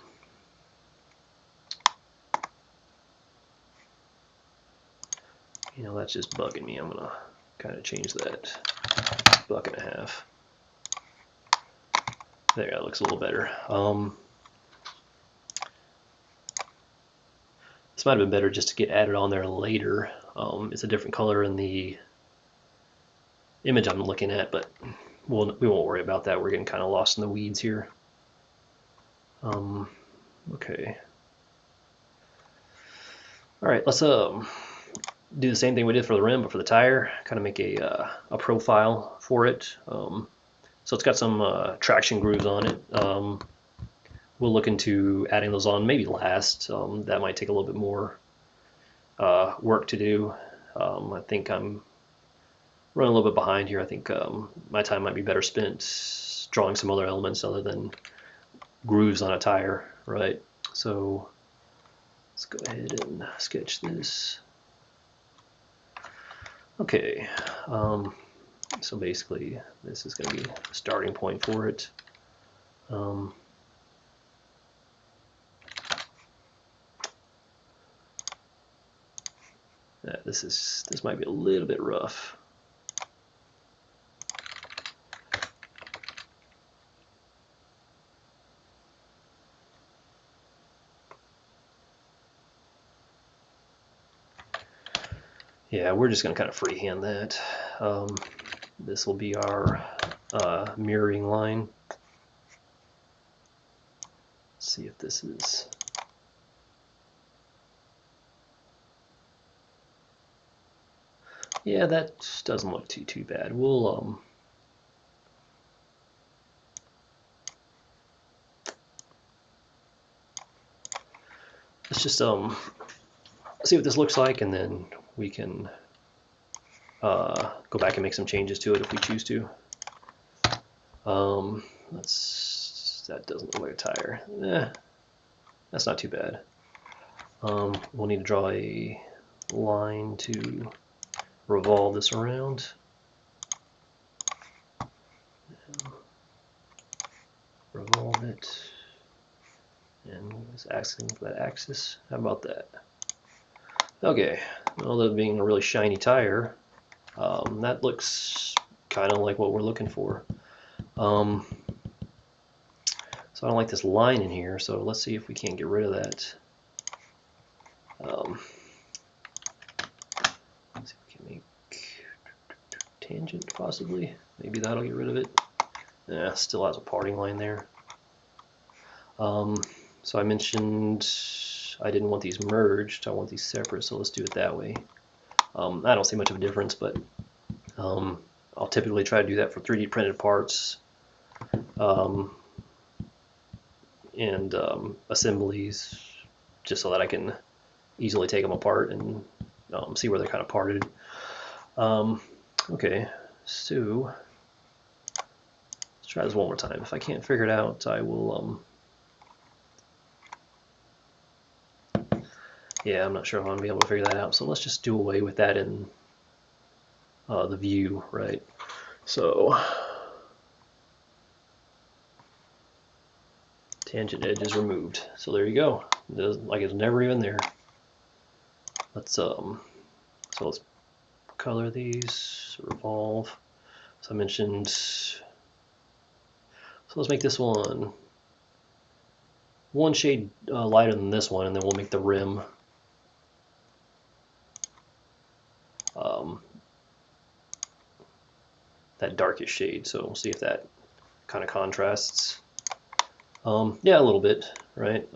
know, that's just bugging me. I'm gonna kind of change that. $1.50. There, that looks a little better. This might have been better just to get added on there later. It's a different color in the image I'm looking at, but we won't worry about that. We're getting kind of lost in the weeds here. Okay. All right, let's do the same thing we did for the rim, but for the tire. Kind of make a profile for it. So it's got some traction grooves on it. We'll look into adding those on maybe last. That might take a little bit more work to do. I think I'm running a little bit behind here. I think my time might be better spent drawing some other elements other than grooves on a tire, right? So let's go ahead and sketch this. Okay, so basically this is going to be a starting point for it. This might be a little bit rough. Yeah, we're just going to kind of freehand that. This will be our mirroring line. Let's see if this is... Yeah, that doesn't look too bad. We'll let's just see what this looks like, and then we can go back and make some changes to it if we choose to. That doesn't look like a tire. That's not too bad. We'll need to draw a line to revolve this around. Revolve it. And it's asking for that axis. How about that? Okay, well, that being a really shiny tire, that looks kind of like what we're looking for. So I don't like this line in here, so let's see if we can't get rid of that. Let's see if we can make tangent possibly. Maybe that'll get rid of it. Yeah, still has a parting line there. So I mentioned I didn't want these merged. I want these separate, so let's do it that way. I don't see much of a difference, but I'll typically try to do that for 3D printed parts and assemblies, just so that I can easily take them apart and see where they're kind of parted. Okay, so try this one more time. If I can't figure it out, I will, yeah, I'm not sure if I'm going to be able to figure that out. So let's just do away with that in the view, right? So tangent edge is removed. So there you go. Like it's never even there. Let's so let's color these, revolve. So I mentioned, so let's make this one shade lighter than this one, and then we'll make the rim that darkest shade. So we'll see if that kind of contrasts. Yeah, a little bit, right?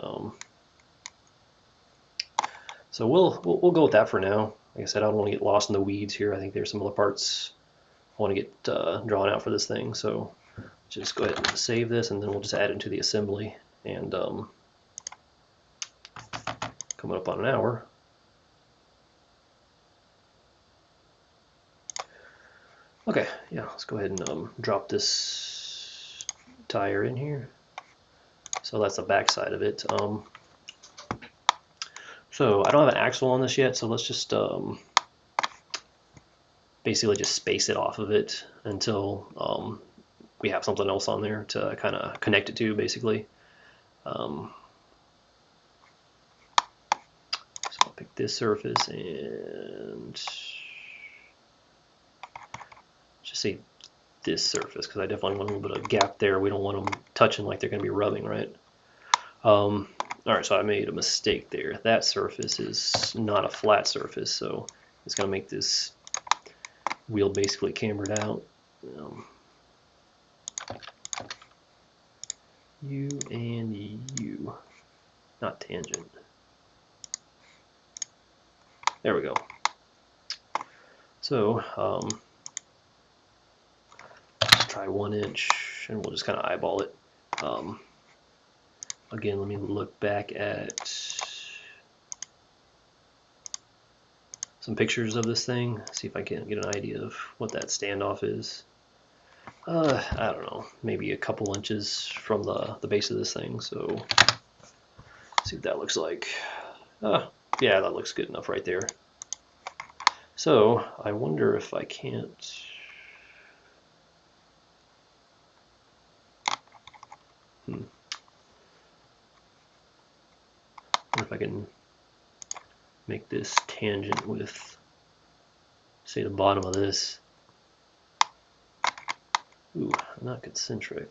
So we'll go with that for now. Like I said, I don't want to get lost in the weeds here. I think there's some other parts I want to get drawn out for this thing. So just go ahead and save this, and then we'll just add it to the assembly. And coming up on an hour. Okay, yeah, let's go ahead and drop this tire in here. So that's the back side of it. So I don't have an axle on this yet, so let's just basically just space it off of it until we have something else on there to kind of connect it to, basically. So I'll pick this surface and just say this surface, because I definitely want a little bit of gap there. We don't want them touching like they're going to be rubbing, right? Alright, so I made a mistake there. That surface is not a flat surface, so it's going to make this wheel basically cambered out. U and U, not tangent. There we go. So let's try 1 inch, and we'll just kind of eyeball it. Again, let me look back at some pictures of this thing, see if I can get an idea of what that standoff is. I don't know, maybe a couple inches from the base of this thing. So see what that looks like. Yeah, that looks good enough right there. So I wonder if I can't. If I can make this tangent with, say, the bottom of this. Ooh, not concentric.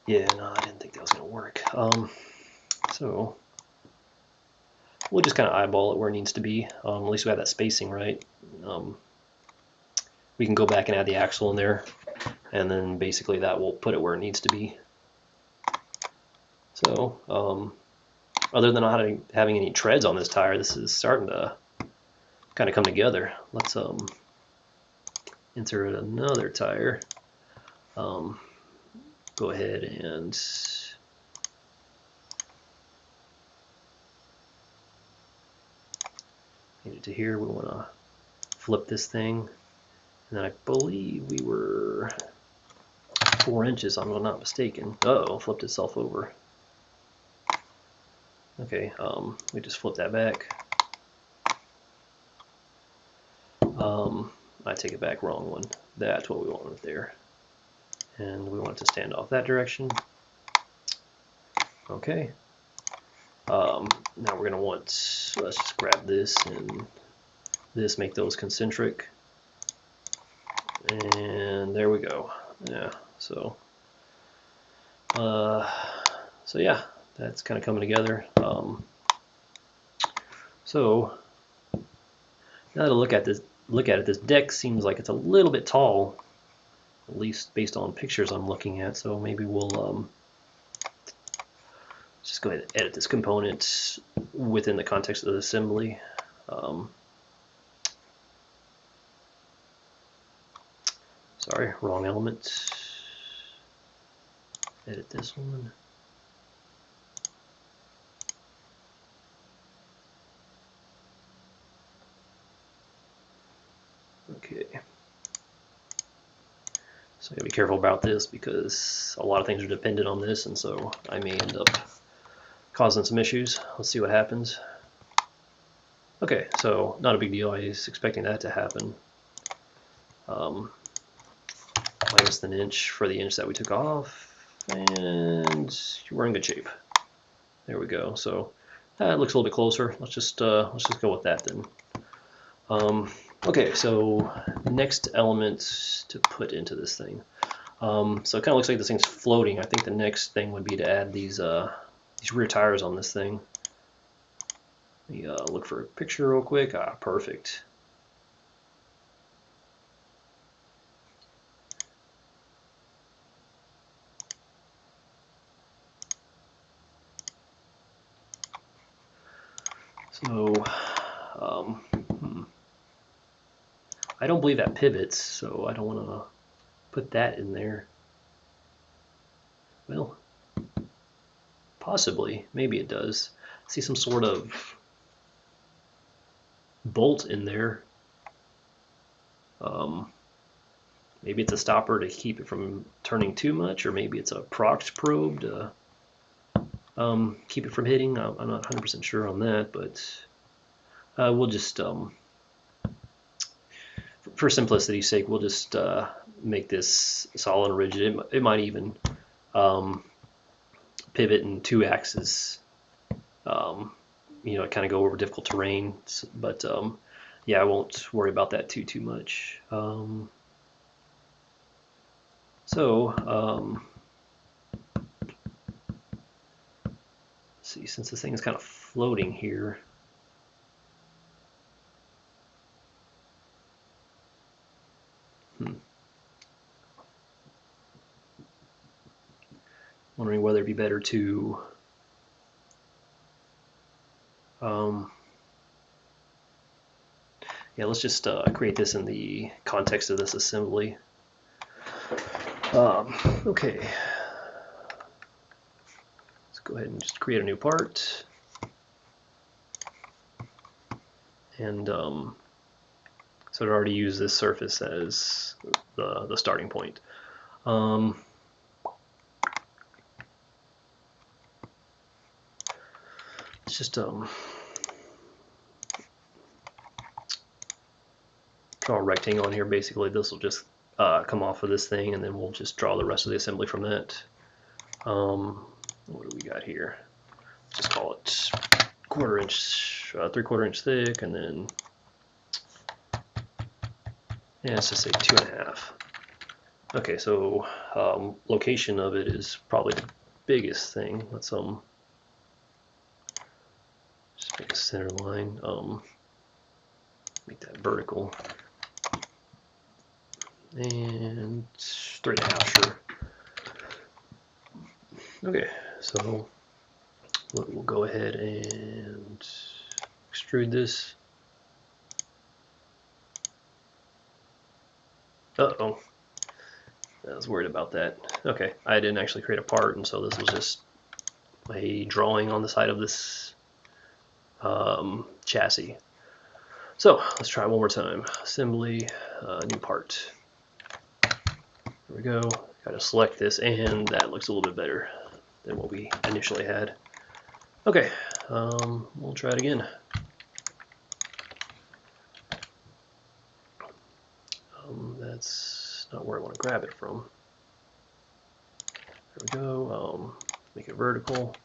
Yeah, no, I didn't think that was going to work. So we'll just kind of eyeball it where it needs to be. At least we have that spacing right. We can go back and add the axle in there, and then basically that will put it where it needs to be. So other than not having any treads on this tire, this is starting to kind of come together. Let's insert another tire. Go ahead and get it to here. We want to flip this thing, and then I believe we were 4 inches, I'm not mistaken. Uh-oh, flipped itself over. Okay, we just flip that back. I take it back, wrong one. That's what we want right there. And we want it to stand off that direction. Okay. Now we're going to want, let's just grab this and this, make those concentric. And there we go. Yeah, so yeah, that's kind of coming together. So now to look at it, this deck seems like it's a little bit tall, at least based on pictures I'm looking at. So maybe we'll just go ahead and edit this component within the context of the assembly. Sorry, wrong element. Edit this one. So I gotta be careful about this because a lot of things are dependent on this, and so I may end up causing some issues. Let's see what happens. Okay, so not a big deal. I was expecting that to happen. Minus an inch for the inch that we took off, and we're in good shape. There we go. So that looks a little bit closer. Let's just go with that then. Okay, so next element to put into this thing. So it kind of looks like this thing's floating. I think the next thing would be to add these rear tires on this thing. Let me look for a picture real quick. Ah, perfect. So, I don't believe that pivots, so I don't want to put that in there. Well, possibly, maybe it does. I see some sort of bolt in there. Maybe it's a stopper to keep it from turning too much, or maybe it's a proct probe to keep it from hitting. I'm not 100% sure on that, but we'll just, for simplicity's sake, we'll just make this solid and rigid. It might even pivot in 2 axes. You know, kind of go over difficult terrain, but yeah, I won't worry about that too much. Let's see, since this thing is kind of floating here, wondering whether it'd be better to yeah, let's just create this in the context of this assembly. Okay, let's go ahead and just create a new part, and so I'd already used this surface as the starting point. Let's just draw a rectangle in here. Basically, this will just come off of this thing, and then we'll just draw the rest of the assembly from that. What do we got here? Just call it 1/4 inch, 3/4 inch thick, and then yeah, let's just say 2.5. Okay, so location of it is probably the biggest thing. Let's just make a center line. Make that vertical. And 3.5, sure. Okay, so we'll go ahead and extrude this. Uh-oh, I was worried about that. Okay, I didn't actually create a part, and so this was just a drawing on the side of this chassis. So let's try it one more time. Assembly, new part. There we go. Got to select this, and that looks a little bit better than what we initially had. Okay, we'll try it again. That's not where I want to grab it from. There we go. Make it vertical.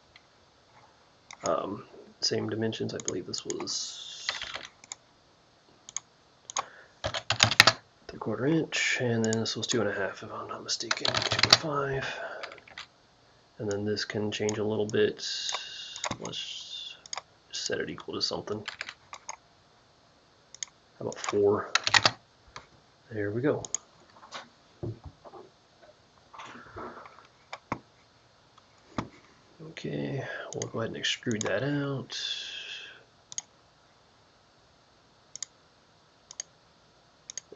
Same dimensions. I believe this was 3/4 inch, and then this was 2.5, if I'm not mistaken. 2.5, and then this can change a little bit. Let's set it equal to something. How about 4? There we go. Okay, we'll go ahead and extrude that out.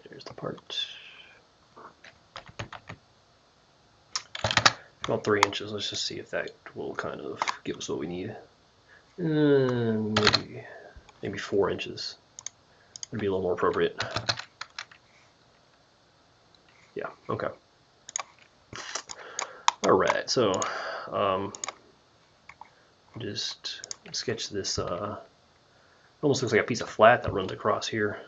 There's the part. About 3 inches. Let's just see if that will kind of give us what we need. Maybe 4 inches would be a little more appropriate. Yeah, okay. right, so just sketch this. Almost looks like a piece of flat that runs across here.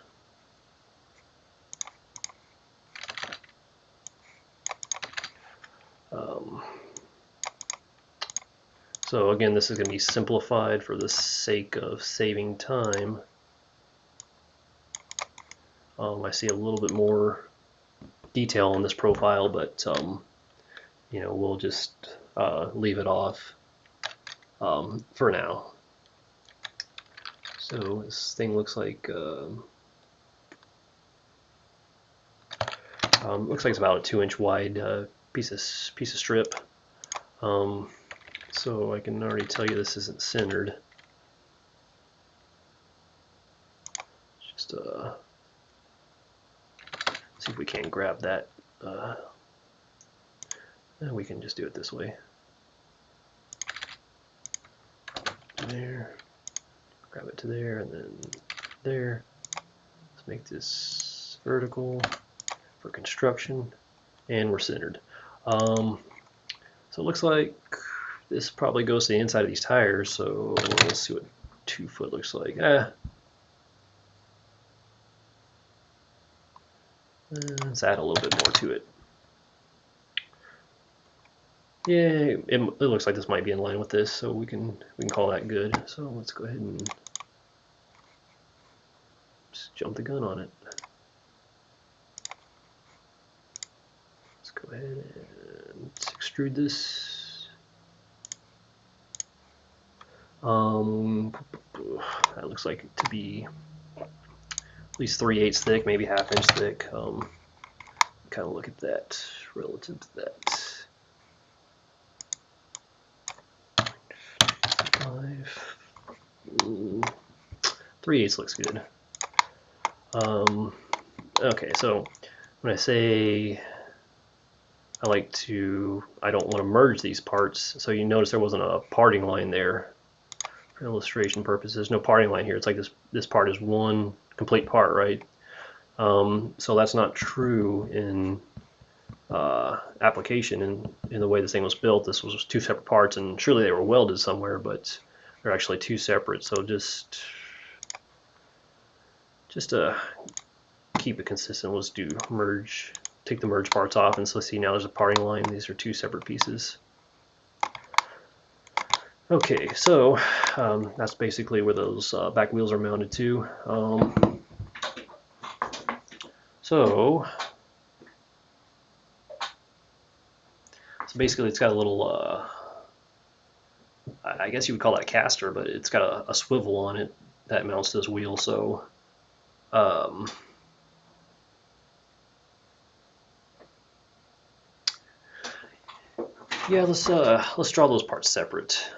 So again, this is going to be simplified for the sake of saving time. I see a little bit more detail on this profile, but you know, we'll just leave it off for now. So this thing looks like it's about a 2-inch wide piece of strip. So I can already tell you this isn't centered. Just see if we can grab that. And we can just do it this way. There, grab it to there, and then there. Let's make this vertical for construction, and we're centered. So it looks like this probably goes to the inside of these tires, so let's see what 2 foot looks like. Let's add a little bit more to it. Yeah, it looks like this might be in line with this, so we can call that good. So let's go ahead and just jump the gun on it. Let's go ahead and extrude this. That looks like it to be at least 3/8 thick, maybe 1/2 inch thick. Kind of look at that relative to that. 3/8 looks good. Okay, so when I say I don't want to merge these parts, so you notice there wasn't a parting line there. For illustration purposes, no parting line here. It's like this part is one complete part, right? So that's not true in application. In the way this thing was built, this was 2 separate parts, and surely they were welded somewhere, but they're actually 2 separate. So just to keep it consistent, let's do merge. Take the merge parts off, and so see now there's a parting line. These are 2 separate pieces. Okay, so that's basically where those back wheels are mounted to. So basically it's got a little, I guess you would call that a caster, but it's got a swivel on it that mounts this wheel. So yeah, let's draw those parts separate.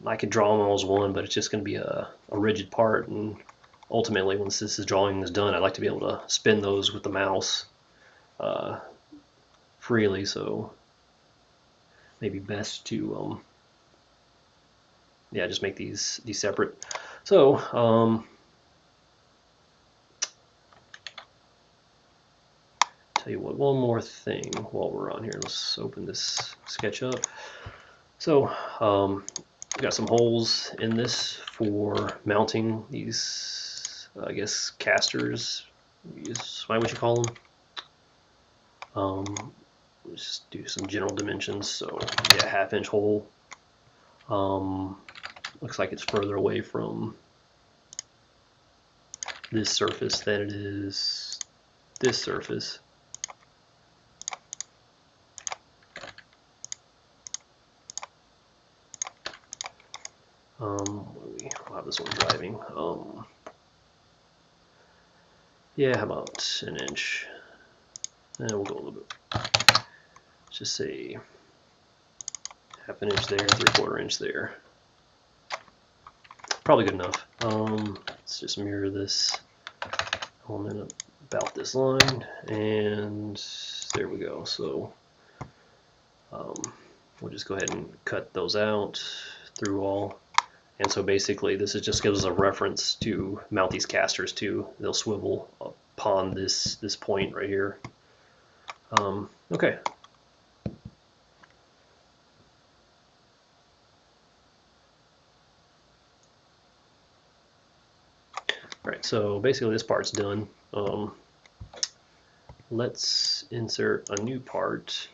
I could draw them all as one, but it's just going to be a rigid part, and ultimately, once this drawing is done, I'd like to be able to spin those with the mouse freely. So maybe best to yeah, just make these separate. So tell you what, one more thing while we're on here. Let's open this sketch up. So we got some holes in this for mounting these, I guess, casters is what you call them. Let's just do some general dimensions. So yeah, 1/2 inch hole. Looks like it's further away from this surface than it is this surface. We'll have this one driving. Yeah, how about 1 inch? And we'll go a little bit. Let's just say 1/2 inch there, 3/4 inch there. Probably good enough. Let's just mirror this element about this line, and there we go. So we'll just go ahead and cut those out through all. And so basically this just gives us a reference to mount these casters to. They'll swivel upon this point right here. Okay. Alright, so basically this part's done. Let's insert a new part,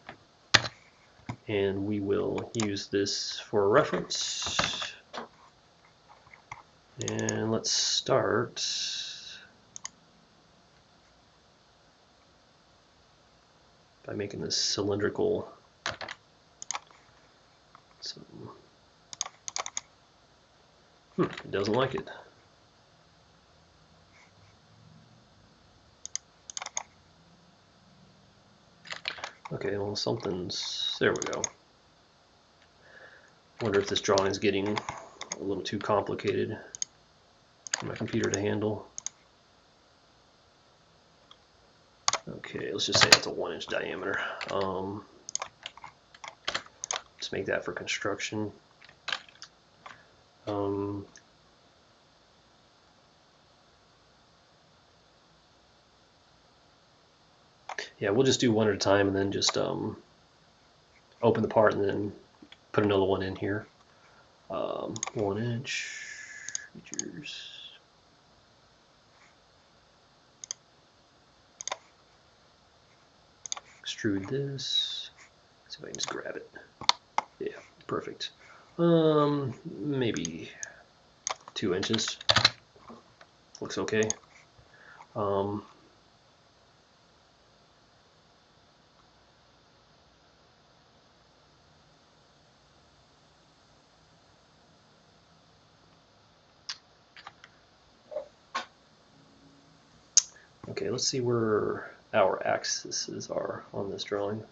and we will use this for a reference. And let's start by making this cylindrical. So, it doesn't like it. Okay, well, something's, there we go. Wonder if this drawing is getting a little too complicated for my computer to handle. Okay, let's just say it's a 1-inch diameter. Let's make that for construction. Yeah, we'll just do one at a time, and then just open the part and then put another one in here. 1-inch features. Extrude this. Let's see if I can just grab it. Yeah, perfect. Maybe 2 inches. Looks okay. Okay, let's see where our axes are on this drawing.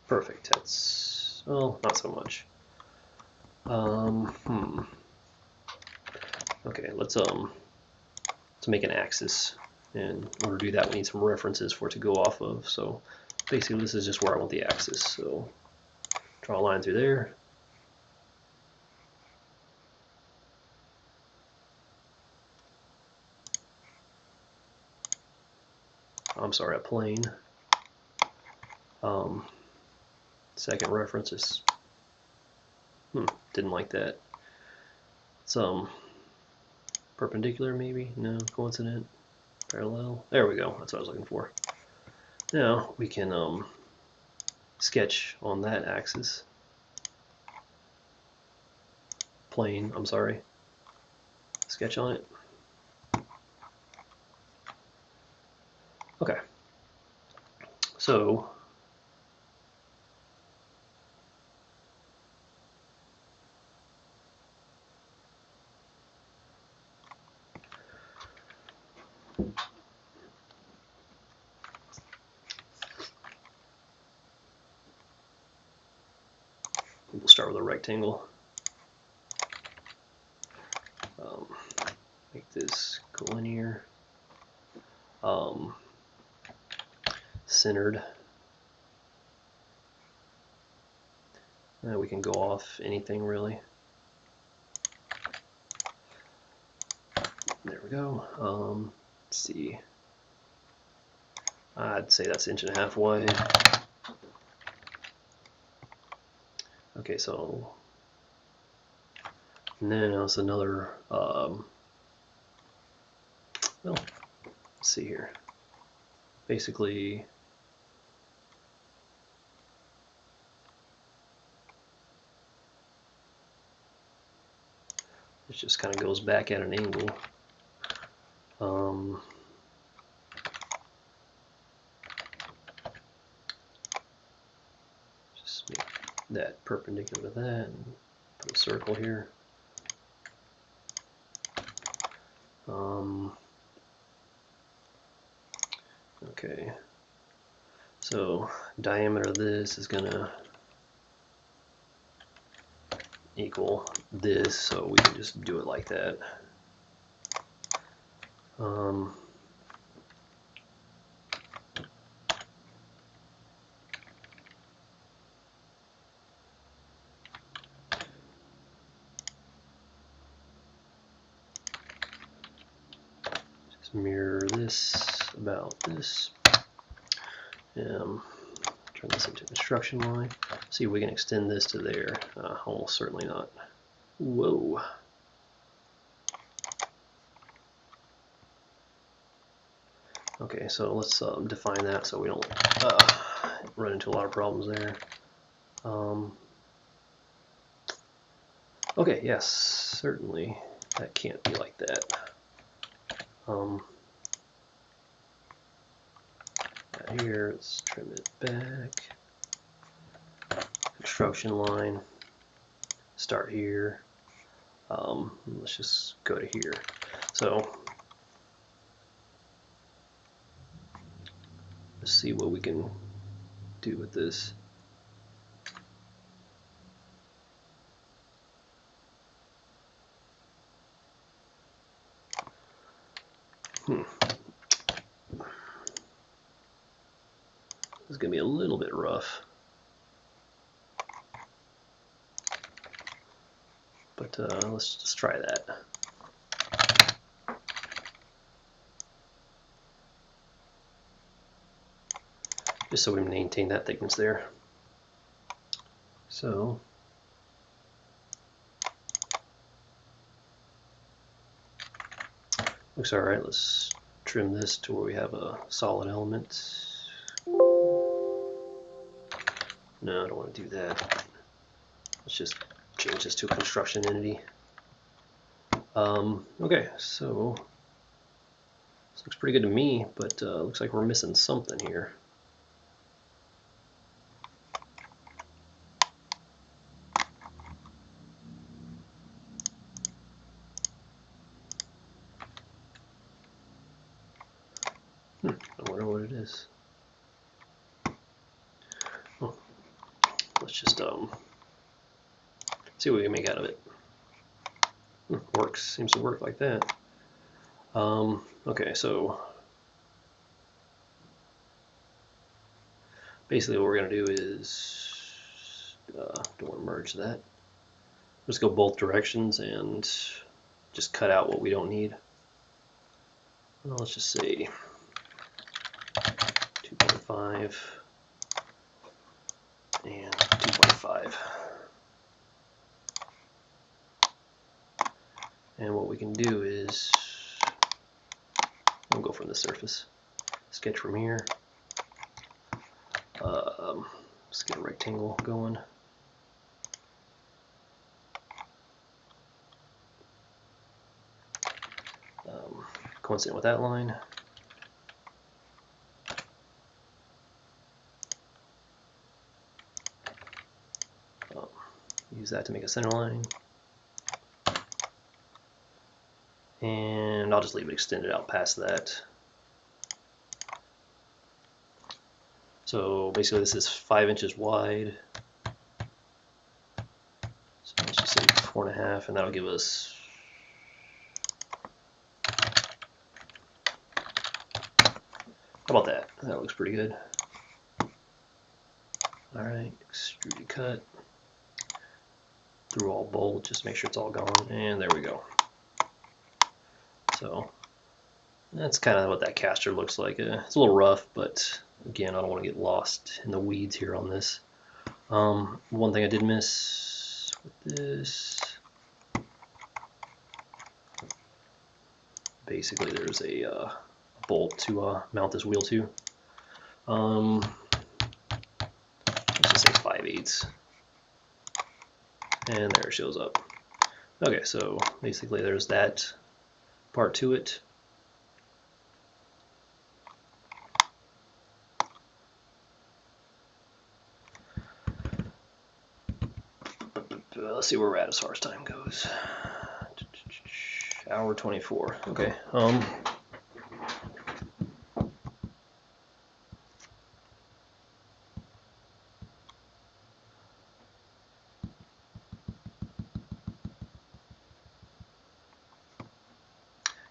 Perfect. That's, well, not so much. Okay, let's make an axis, and in order to do that, we need some references for it to go off of. So basically, this is just where I want the axis. So draw a line through there. I'm sorry, a plane. Second reference is didn't like that. It's perpendicular, maybe? No, coincident, parallel. There we go. That's what I was looking for. Now we can sketch on that axis. Plane. I'm sorry. Sketch on it. Okay. So we'll start with a rectangle. Make this collinear. Centered. We can go off anything really. There we go. Let's see. I'd say that's 1.5 inches wide. Okay, so now it's another. Well, let's see here. Basically, it just kind of goes back at an angle. Just make that perpendicular to that and put a circle here. Okay, so diameter of this is gonna equal this, so we can just do it like that. Just mirror this about this. Turn this into a construction line. See if we can extend this to there. Almost certainly not. Whoa. Okay, so let's define that so we don't run into a lot of problems there. Okay, yes, certainly that can't be like that. Here, let's trim it back. Construction line, start here. Let's just go to here. So let's see what we can do with this. This is going to be a little bit rough. But let's just try that. Just so we maintain that thickness there. So looks all right. Let's trim this to where we have a solid element. No, I don't want to do that. Let's just change this to a construction entity. Okay, so this looks pretty good to me, but looks like we're missing something here. I wonder what it is. Oh, let's just see what we can make out of it. Works, seems to work like that. Okay, so basically what we're going to do is, don't want to merge that. Just go both directions and just cut out what we don't need. Well, let's just say 2.5 and 2.5. And what we can do is, we'll go from the surface. Sketch from here. Let's get a rectangle going. Coincident with that line. Use that to make a center line. And I'll just leave it extended out past that. So basically this is 5 inches wide. So let's just say 4.5, and that'll give us how about that? That looks pretty good. Alright, extruded cut. Through all bolt, just make sure it's all gone, and there we go. So that's kind of what that caster looks like. It's a little rough, but again, I don't want to get lost in the weeds here on this. One thing I did miss with this, basically there's a bolt to mount this wheel to. Let's just say 5/8, and there it shows up. Okay, so basically there's that part to it. Let's see where we're at as far as time goes. Hour 24. Okay.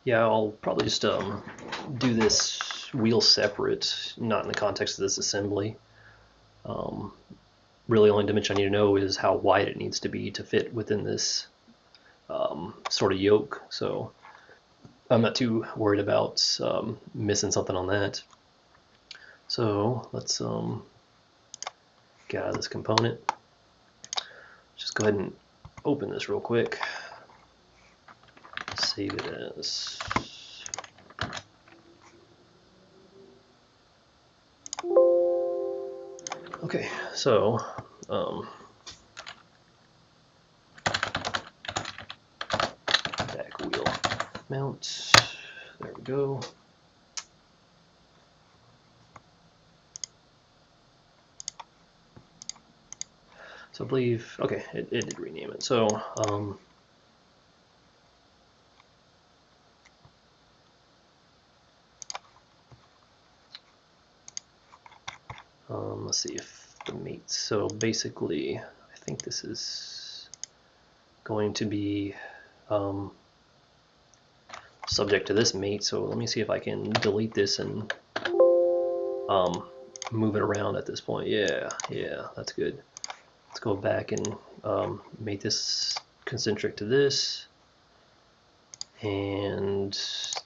Yeah, I'll probably just do this wheel separate, not in the context of this assembly. Really, only dimension I need to know is how wide it needs to be to fit within this sort of yoke. So I'm not too worried about missing something on that. So let's get out of this component. Just go ahead and open this real quick. Save it as. Okay, so back wheel mount. There we go. So I believe, okay, it did rename it. So let's see if the mates. So basically, I think this is going to be subject to this mate. So let me see if I can delete this and move it around at this point. Yeah, that's good. Let's go back and mate this concentric to this, and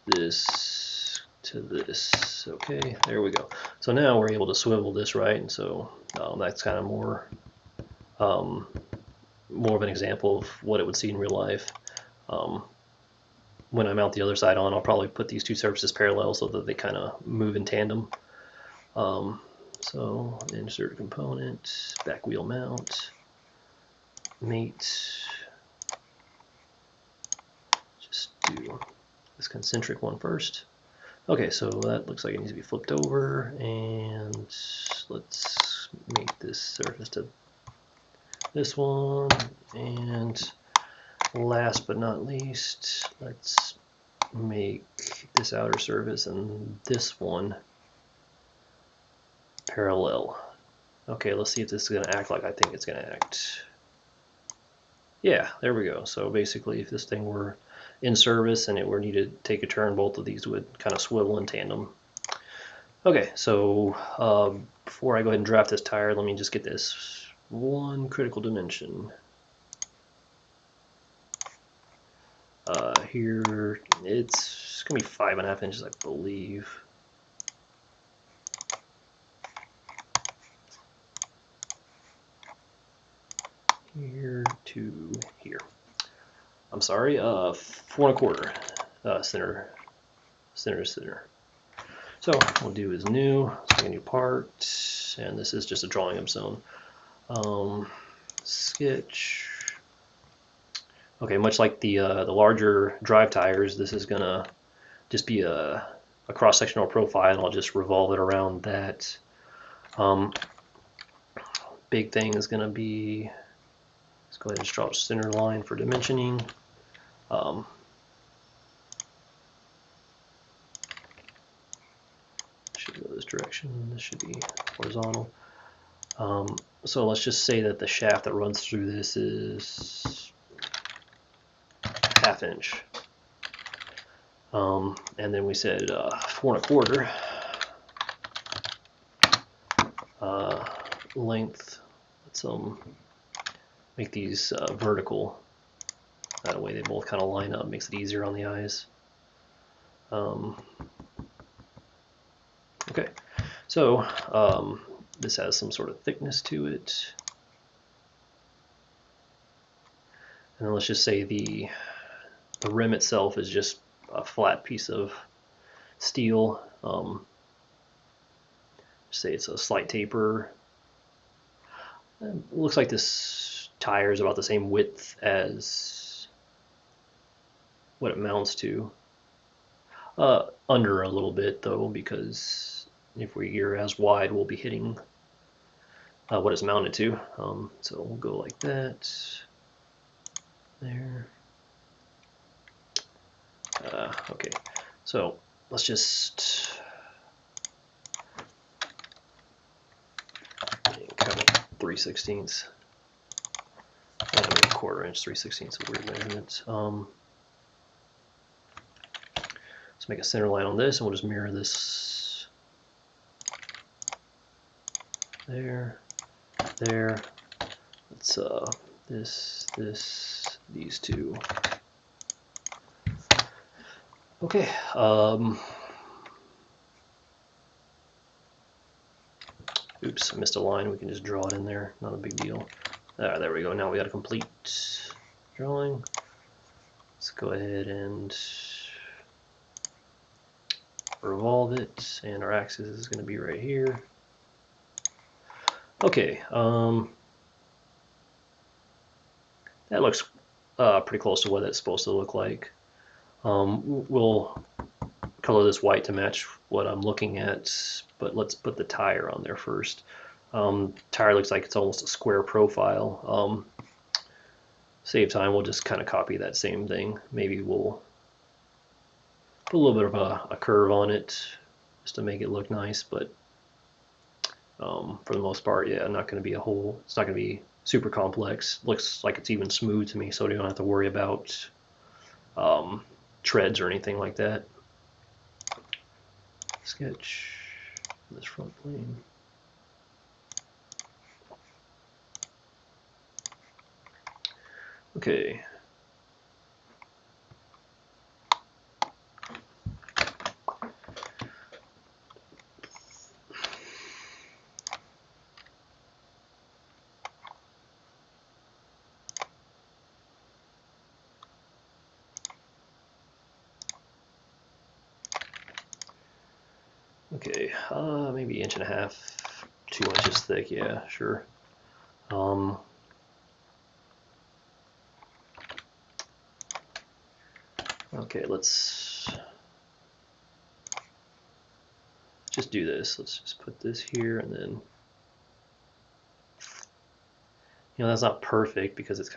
this to this. Okay, there we go. So now we're able to swivel this, right? And so that's kind of more of an example of what it would see in real life. When I mount the other side on, I'll probably put these two surfaces parallel so that they kind of move in tandem. So insert component, back wheel mount, mate. Just do this concentric one first. Okay, so that looks like it needs to be flipped over, and let's make this surface to this one, and last but not least, let's make this outer surface and this one parallel. Okay, let's see if this is going to act like I think it's going to act. Yeah, there we go. So basically, if this thing were in service and it were needed to take a turn, both of these would kind of swivel in tandem. Okay, so before I go ahead and draft this tire, let me just get this one critical dimension. Here, it's going to be 5.5 inches, I believe. Here to here. I'm sorry, 4.25 center. So what we'll do is new, let's make a new part, and this is just a drawing of zone. Sketch. Okay, much like the larger drive tires, this is gonna just be a cross-sectional profile, and I'll just revolve it around that. Big thing is gonna be, let's go ahead and draw a center line for dimensioning. Should go this direction. This should be horizontal. So let's just say that the shaft that runs through this is 1/2 inch. And then we said 4.25 length. Let's make these vertical. That way they both kind of line up, makes it easier on the eyes. Okay, so this has some sort of thickness to it. And then let's just say the rim itself is just a flat piece of steel. Say it's a slight taper. It looks like this tire is about the same width as what it mounts to. Under a little bit though, because if we're as wide, we'll be hitting what it's mounted to. So we'll go like that. There. Okay, so let's just cut it 3/16. 1/4 inch, 3/16 is a weird measurement. Let's make a center line on this, and we'll just mirror this there, there. Let's these two. Okay. Oops, I missed a line. We can just draw it in there. Not a big deal. There we go. Now we got a complete drawing. Let's go ahead and revolve it, and our axis is going to be right here. Okay, that looks pretty close to what it's supposed to look like. We'll color this white to match what I'm looking at, but let's put the tire on there first. Tire looks like it's almost a square profile. Save time, we'll just kind of copy that same thing. Maybe we'll put a little bit of a curve on it just to make it look nice, but for the most part, yeah, not going to be it's not going to be super complex. Looks like it's even smooth to me, so you don't have to worry about treads or anything like that. Sketch this front plane. Okay. Okay, maybe 1.5 inches, 2 inches thick, yeah, sure. Okay, let's just do this. Let's just put this here, and then, that's not perfect because it's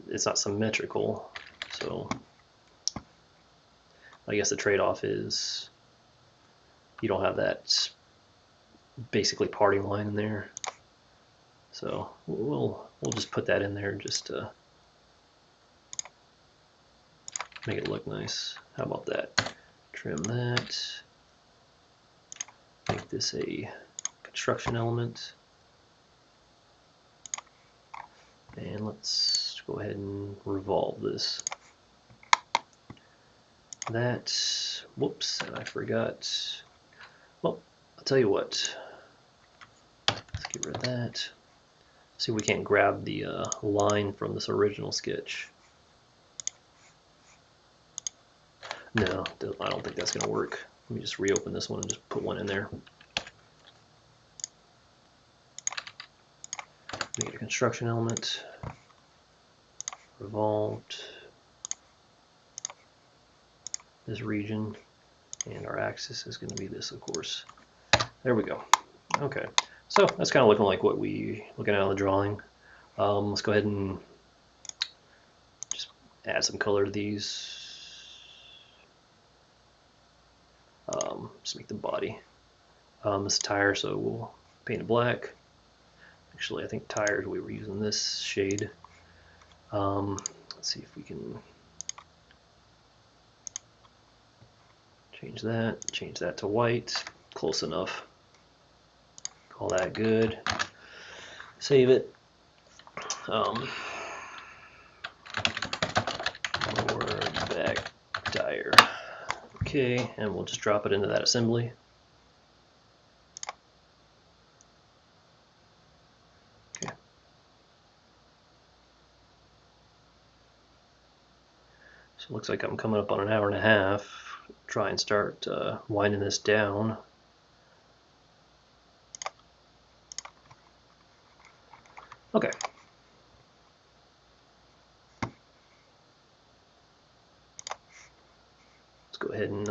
it's not symmetrical, so I guess the trade-off is you don't have that basically parting line in there. So we'll just put that in there just to make it look nice. How about that? Trim that. Make this a construction element. And let's go ahead and revolve this. Whoops, and I forgot. Well, I'll tell you what. Let's get rid of that. See if we can't grab the line from this original sketch. No, I don't think that's going to work. Let me just reopen this one and just put one in there. Make it a construction element. Revolved this region, and our axis is going to be this, of course. There we go. Okay, so that's kind of looking like what we looking at on the drawing. Let's go ahead and just add some color to these. Just make the body. This tire, so we'll paint it black. Actually, I think tires, we were using this shade. Let's see if we can change that to white. Close enough. Call that good. Save it. Lower back tire. Okay, and we'll just drop it into that assembly. Okay. So it looks like I'm coming up on 1.5 hours. Try and start winding this down. Okay. Let's go ahead and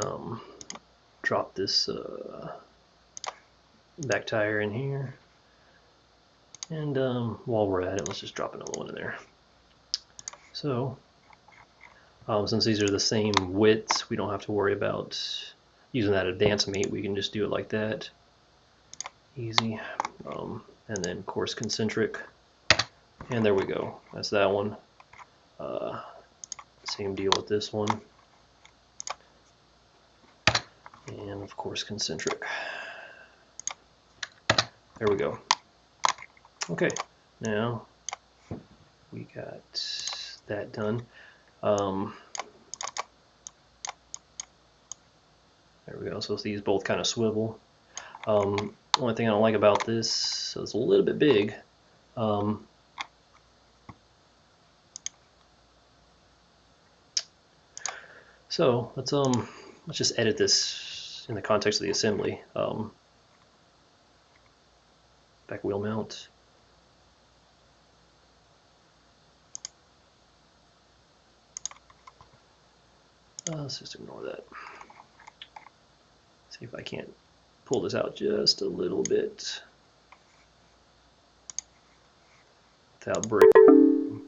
drop this back tire in here. And while we're at it, let's just drop another one in there. So, since these are the same widths, we don't have to worry about using that advanced mate. We can just do it like that. Easy. And then coarse concentric. And there we go. That's that one. Same deal with this one. And of course concentric. There we go. Okay, now we got that done. There we go. So these both kind of swivel. Only thing I don't like about this, so it's a little bit big. So let's just edit this in the context of the assembly. Back wheel mount. Let's just ignore that. See if I can't pull this out just a little bit without breaking.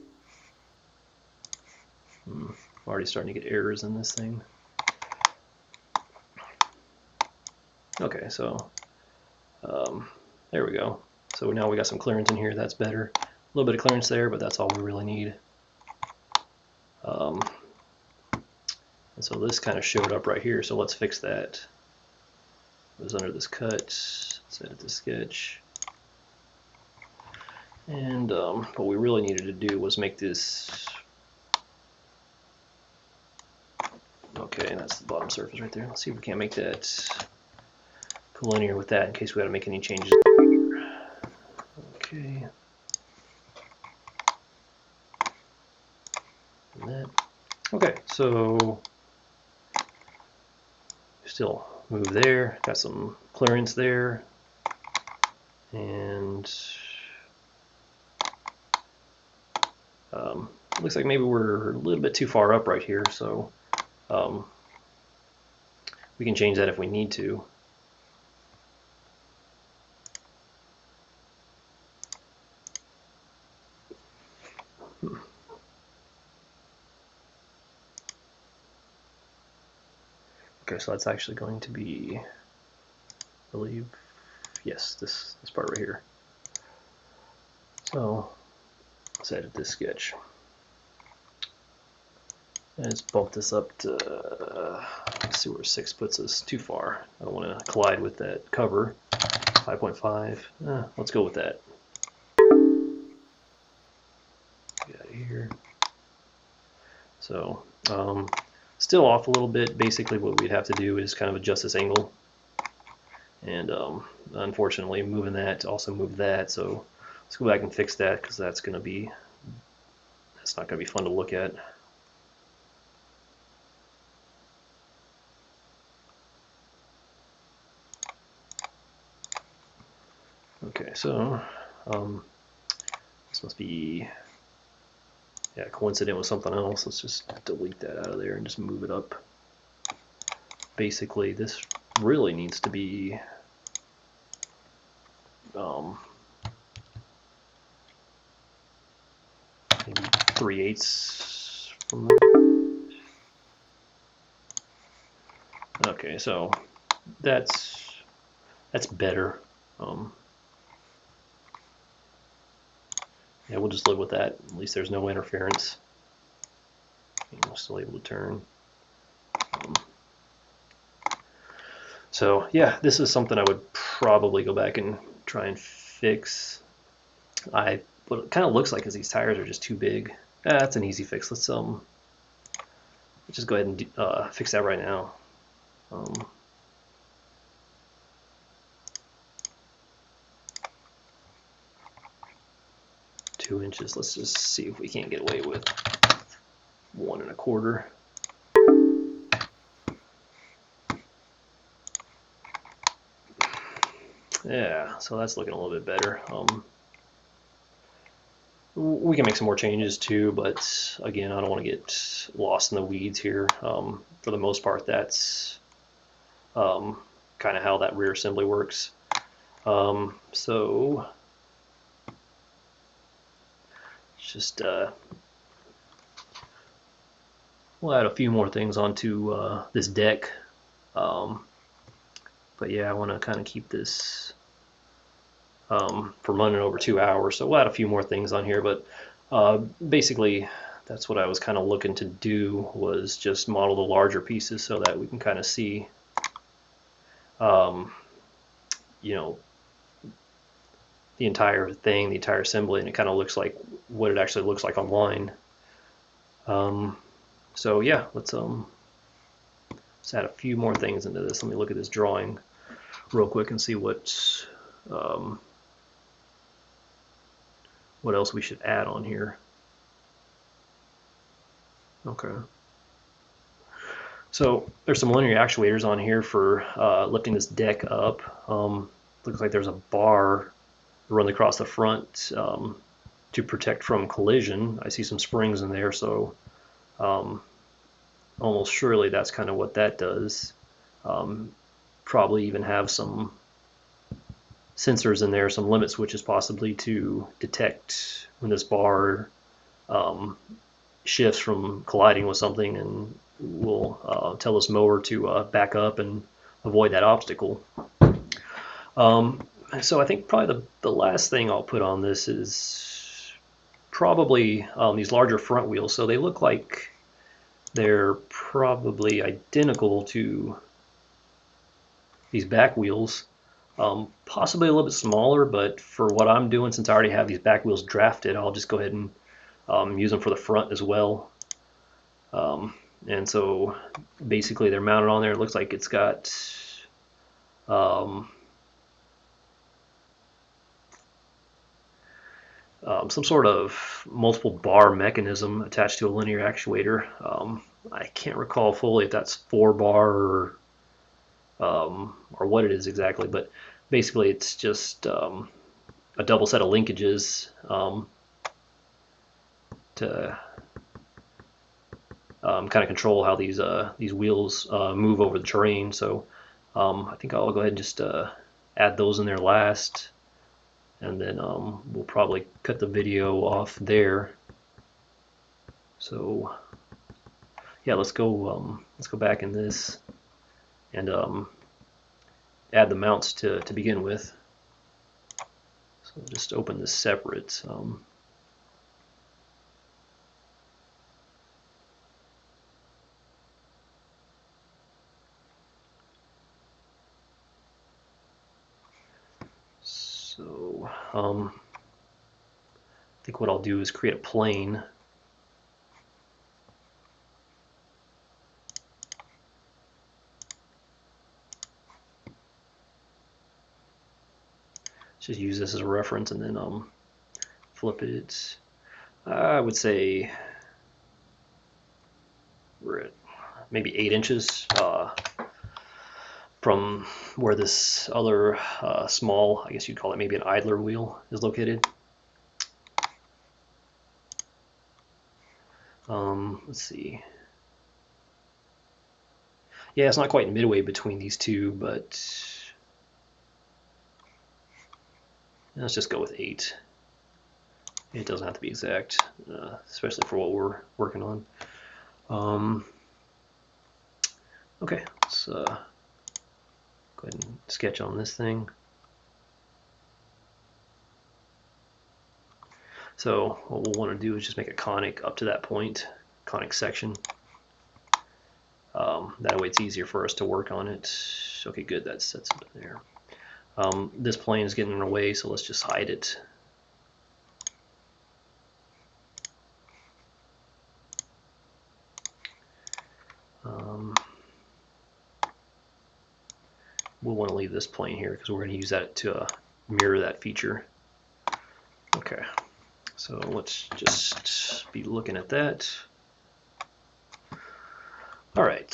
I'm already starting to get errors in this thing. Okay, so there we go. So now we got some clearance in here. That's better. A little bit of clearance there, but that's all we really need. And so this kind of showed up right here. So let's fix that. It was under this cut. Let's edit the sketch. And what we really needed to do was make this. Okay, that's the bottom surface right there. Let's see if we can't make that collinear with that in case we got to make any changes. Okay. And that. Okay, so still move there. Got some clearance there, and looks like maybe we're a little bit too far up right here. So we can change that if we need to. Okay, so that's actually going to be, I believe, yes, this part right here. So let's edit this sketch. And let's bump this up to, let's see where 6 puts us. Too far. I don't want to collide with that cover. 5.5. Let's go with that. Get out of here. So still off a little bit. Basically what we'd have to do is kind of adjust this angle. And unfortunately moving that to also move that. So let's go back and fix that because that's not going to be fun to look at. Okay, so this must be coincident with something else. Let's just delete that out of there and just move it up. Basically, this really needs to be maybe 3/8 from the... Okay, so that's better. Yeah, we'll just live with that. At least there's no interference. We're still able to turn. So yeah, this is something I would probably go back and try and fix. What it kind of looks like is these tires are just too big. That's an easy fix. Let's just go ahead and fix that right now. 2 inches. Let's just see if we can't get away with 1 1/4. Yeah, so that's looking a little bit better. We can make some more changes too, but again, I don't want to get lost in the weeds here. For the most part, that's kind of how that rear assembly works. So just we'll add a few more things onto this deck. But yeah, I want to kind of keep this from running over 2 hours. So we'll add a few more things on here, but basically that's what I was kind of looking to do, was just model the larger pieces so that we can kind of see, you know, the entire thing, the entire assembly, and it kind of looks like what it actually looks like online. So yeah, let's add a few more things into this. Let me look at this drawing real quick and see what what else we should add on here. Okay. So there's some linear actuators on here for lifting this deck up. Looks like there's a bar run across the front to protect from collision. I see some springs in there, so almost surely that's kind of what that does. Probably even have some sensors in there, some limit switches possibly to detect when this bar shifts from colliding with something, and will tell this mower to back up and avoid that obstacle. So I think probably the last thing I'll put on this is probably these larger front wheels. So they look like they're probably identical to these back wheels, possibly a little bit smaller, but for what I'm doing, since I already have these back wheels drafted, I'll just go ahead and use them for the front as well. And so basically they're mounted on there. It looks like it's got some sort of multiple bar mechanism attached to a linear actuator. I can't recall fully if that's 4-bar or what it is exactly, but basically it's just a double set of linkages to kind of control how these wheels move over the terrain. So I think I'll go ahead and just add those in there last, and then we'll probably cut the video off there. So yeah, let's go back in this and add the mounts to begin with. So we'll just open this separate. So I think what I'll do is create a plane. Just use this as a reference and then flip it. I would say we're at maybe 8 inches from where this other small, I guess you'd call it maybe an idler wheel, is located. Let's see. Yeah, it's not quite midway between these two, but let's just go with 8. It doesn't have to be exact, especially for what we're working on. Okay, let's go ahead and sketch on this thing. So what we'll want to do is just make a conic up to that point, conic section. That way it's easier for us to work on it. Okay, good, that sets it there. This plane is getting in the way, so let's just hide it. We'll want to leave this plane here because we're going to use that to mirror that feature. Okay, so let's just be looking at that. All right.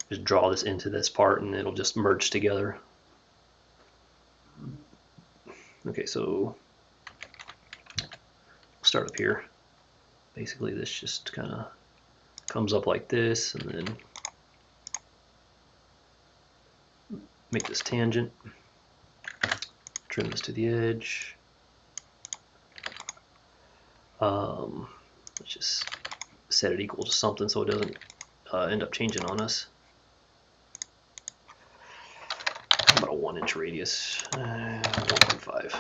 Just draw this into this part and it'll just merge together. Okay, so start up here. Basically this just kind of comes up like this, and then make this tangent, trim this to the edge. Let's just set it equal to something so it doesn't end up changing on us. About a 1-inch radius, 1.5.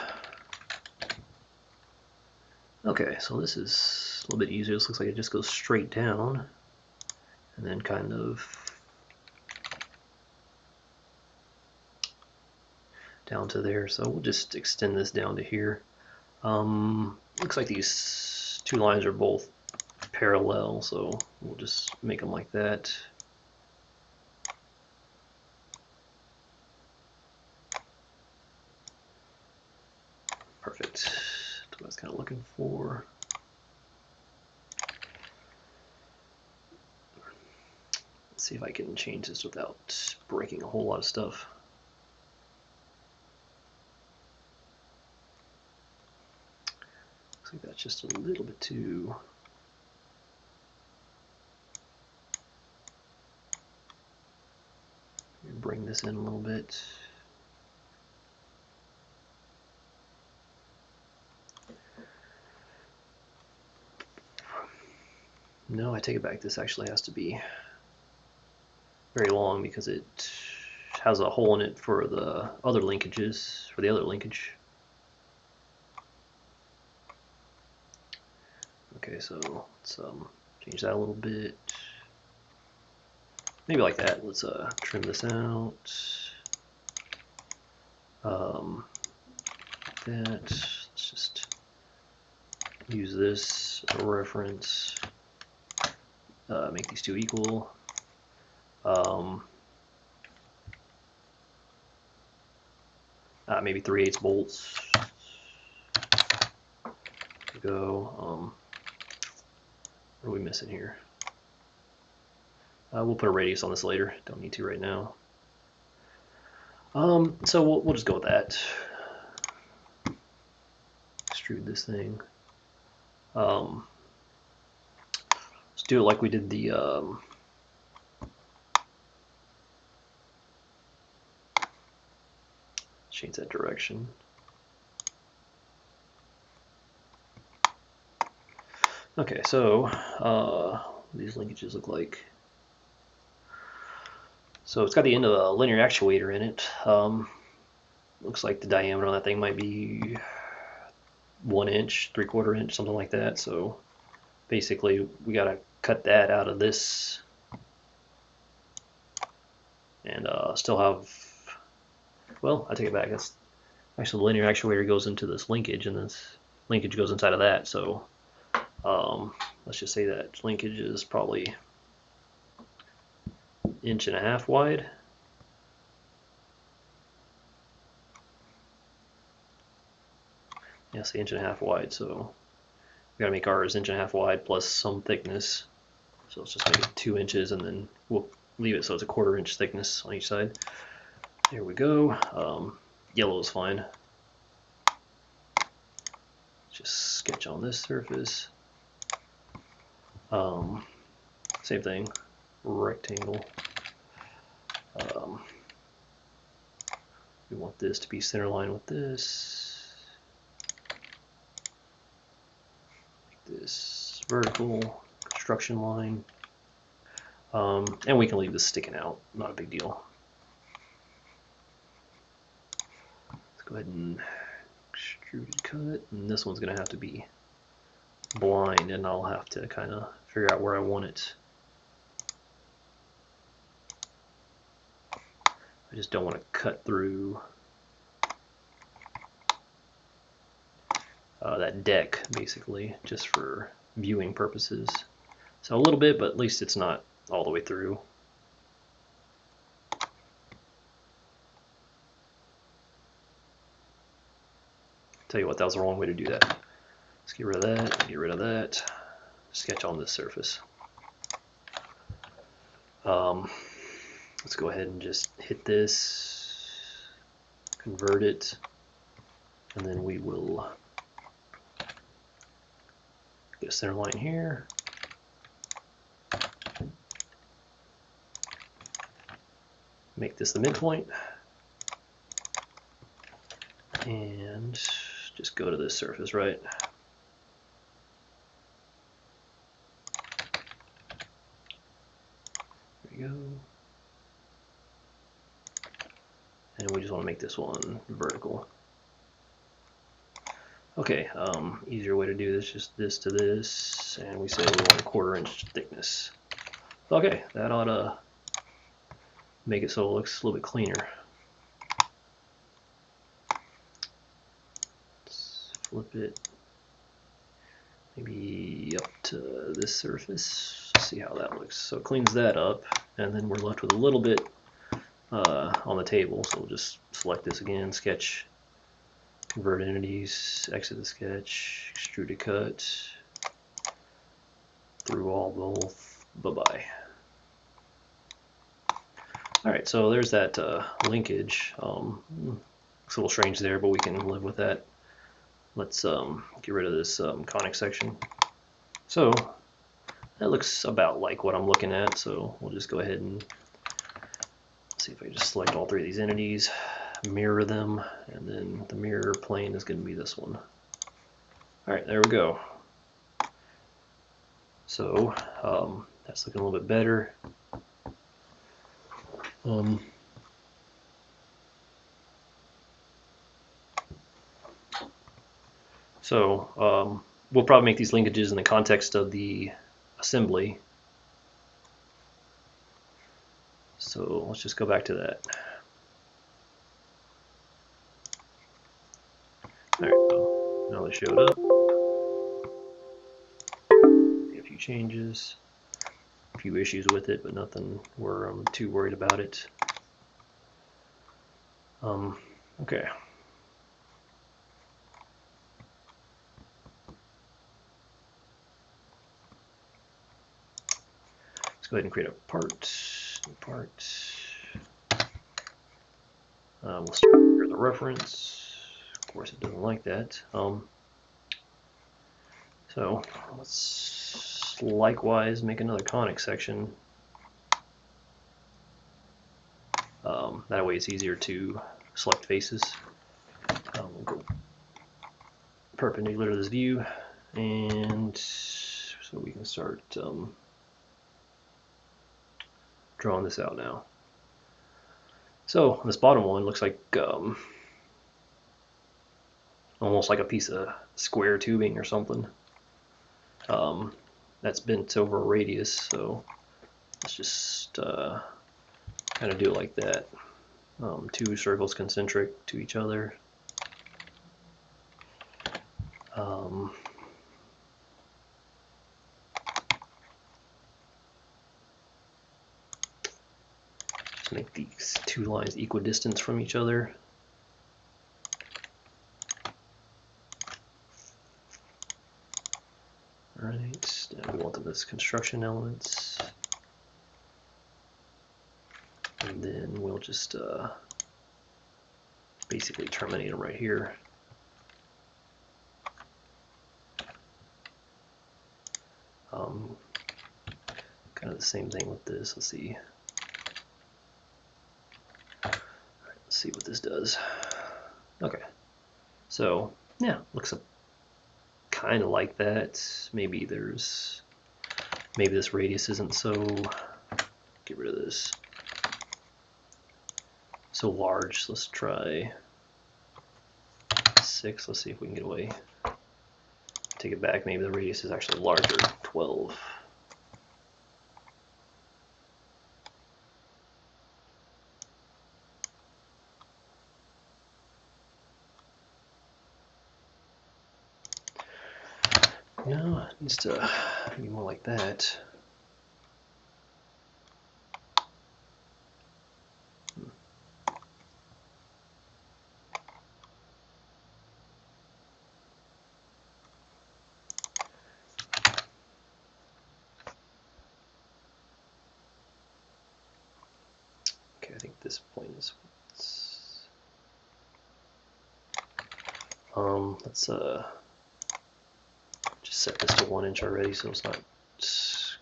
Okay, so this is a little bit easier. This looks like it just goes straight down and then kind of down to there. So we'll just extend this down to here. Looks like these two lines are both parallel, so we'll just make them like that. Perfect. That's what I was kind of looking for. Let's see if I can change this without breaking a whole lot of stuff. Looks like that's just a little bit too... Bring this in a little bit. No, I take it back. This actually has to be very long because it has a hole in it for the other linkages, for the other linkage. Okay, so let's change that a little bit. Maybe like that. Let's trim this out. That. Let's just use this as a reference. Make these two equal. Maybe 3/8 bolts. Go. What are we missing here? We'll put a radius on this later. Don't need to right now. So we'll just go with that. Extrude this thing. Let's do it like we did the change that direction. Okay, so these linkages look like. So it's got the end of a linear actuator in it. Looks like the diameter on that thing might be 1 inch, 3/4 inch, something like that. So basically, we gotta cut that out of this, and still have. Well, I take it back. That's actually the linear actuator goes into this linkage, and this linkage goes inside of that. So let's just say that linkage is probably 1.5 inches wide. Yeah, say 1.5 inches wide. So we gotta make ours 1.5 inches wide plus some thickness. So let's just make it 2 inches, and then we'll leave it so it's a 1/4 inch thickness on each side. There we go. Yellow is fine. Just sketch on this surface. Same thing, rectangle. We want this to be center line with this. Make this vertical construction line. And we can leave this sticking out, not a big deal. Let's go ahead and extruded cut, and this one's going to have to be blind, and I'll have to kind of figure out where I want it. I just don't want to cut through that deck, basically, just for viewing purposes. So a little bit, but at least it's not all the way through. Tell you what, that was the wrong way to do that. Let's get rid of that, get rid of that. Sketch on this surface. Let's go ahead and just hit this, convert it, and then we will get a center line here. Make this the midpoint, and just go to this surface, right? There we go. And we just want to make this one vertical. Okay, easier way to do this, just this to this, and we say we want a 1/4 inch thickness. Okay, that ought to make it so it looks a little bit cleaner. Let's flip it maybe up to this surface, see how that looks. So it cleans that up, and then we're left with a little bit on the table, so we'll just select this again, sketch convert entities, exit the sketch, extrude to cut, through all both, bye-bye. Alright, so there's that linkage. Looks a little strange there, but we can live with that. Let's get rid of this conic section. So that looks about like what I'm looking at, so we'll just go ahead and see if I can just select all three of these entities, mirror them, and then the mirror plane is going to be this one. Alright, there we go. So that's looking a little bit better. We'll probably make these linkages in the context of the assembly. So let's just go back to that. Alright, so now they showed up. Made a few changes, a few issues with it, but nothing we're too worried about it. Okay. Let's go ahead and create a part. New part. We'll start here the reference. Of course, it doesn't like that. So let's likewise make another conic section. That way it's easier to select faces. We'll go perpendicular to this view, and so we can start drawing this out now. So this bottom one looks like almost like a piece of square tubing or something. That's bent over a radius, so let's just kind of do it like that. Two circles concentric to each other. Just make these two lines equidistant from each other. Alright, now we want them as construction elements. And then we'll just basically terminate them right here. Kind of the same thing with this. Let's see. All right, let's see what this does. Okay, so yeah, looks kind of like that. Maybe this radius isn't so. Get rid of this. So large. Let's try 6. Let's see if we can get away. Take it back. Maybe the radius is actually larger. 12. No, it needs to be more like that. Okay, I think this point is. Let's just set this to 1 inch already, so it's not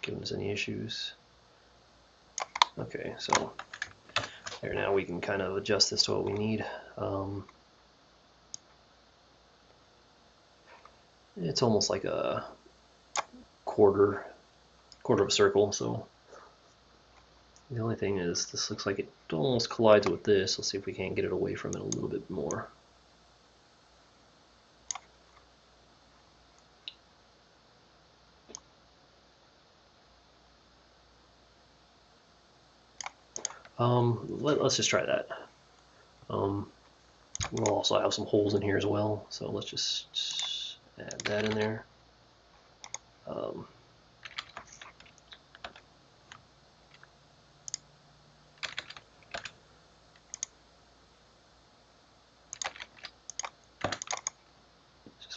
giving us any issues. Okay, so there, now we can kind of adjust this to what we need. It's almost like a quarter of a circle, so the only thing is this looks like it almost collides with this. Let's see if we can't get it away from it a little bit more. Let's just try that. We'll also have some holes in here as well, so let's just add that in there.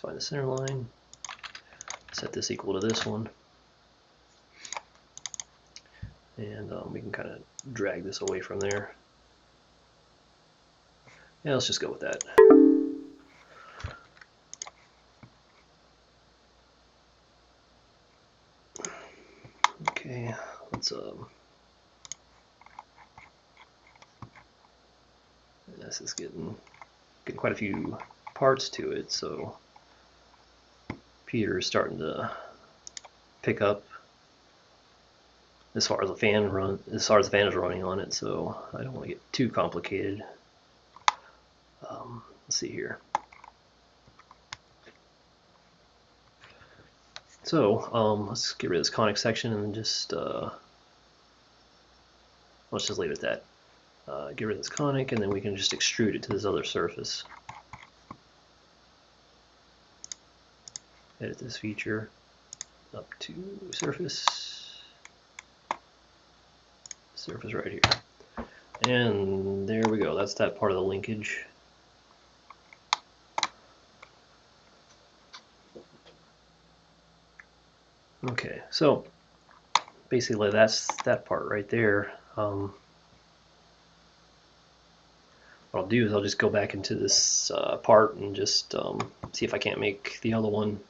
find the center line, set this equal to this one, and we can kind of drag this away from there. Yeah, let's just go with that. Okay, let's this is getting quite a few parts to it, so Peter's starting to pick up as far as the fan is running on it, so I don't want to get too complicated. Let's see here. So let's get rid of this conic section and just let's just leave it at that. Get rid of this conic, and then we can just extrude it to this other surface. Edit this feature up to surface right here, and there we go. That's that part of the linkage. Okay, so basically that's that part right there. What I'll do is I'll just go back into this part and just see if I can't make the other one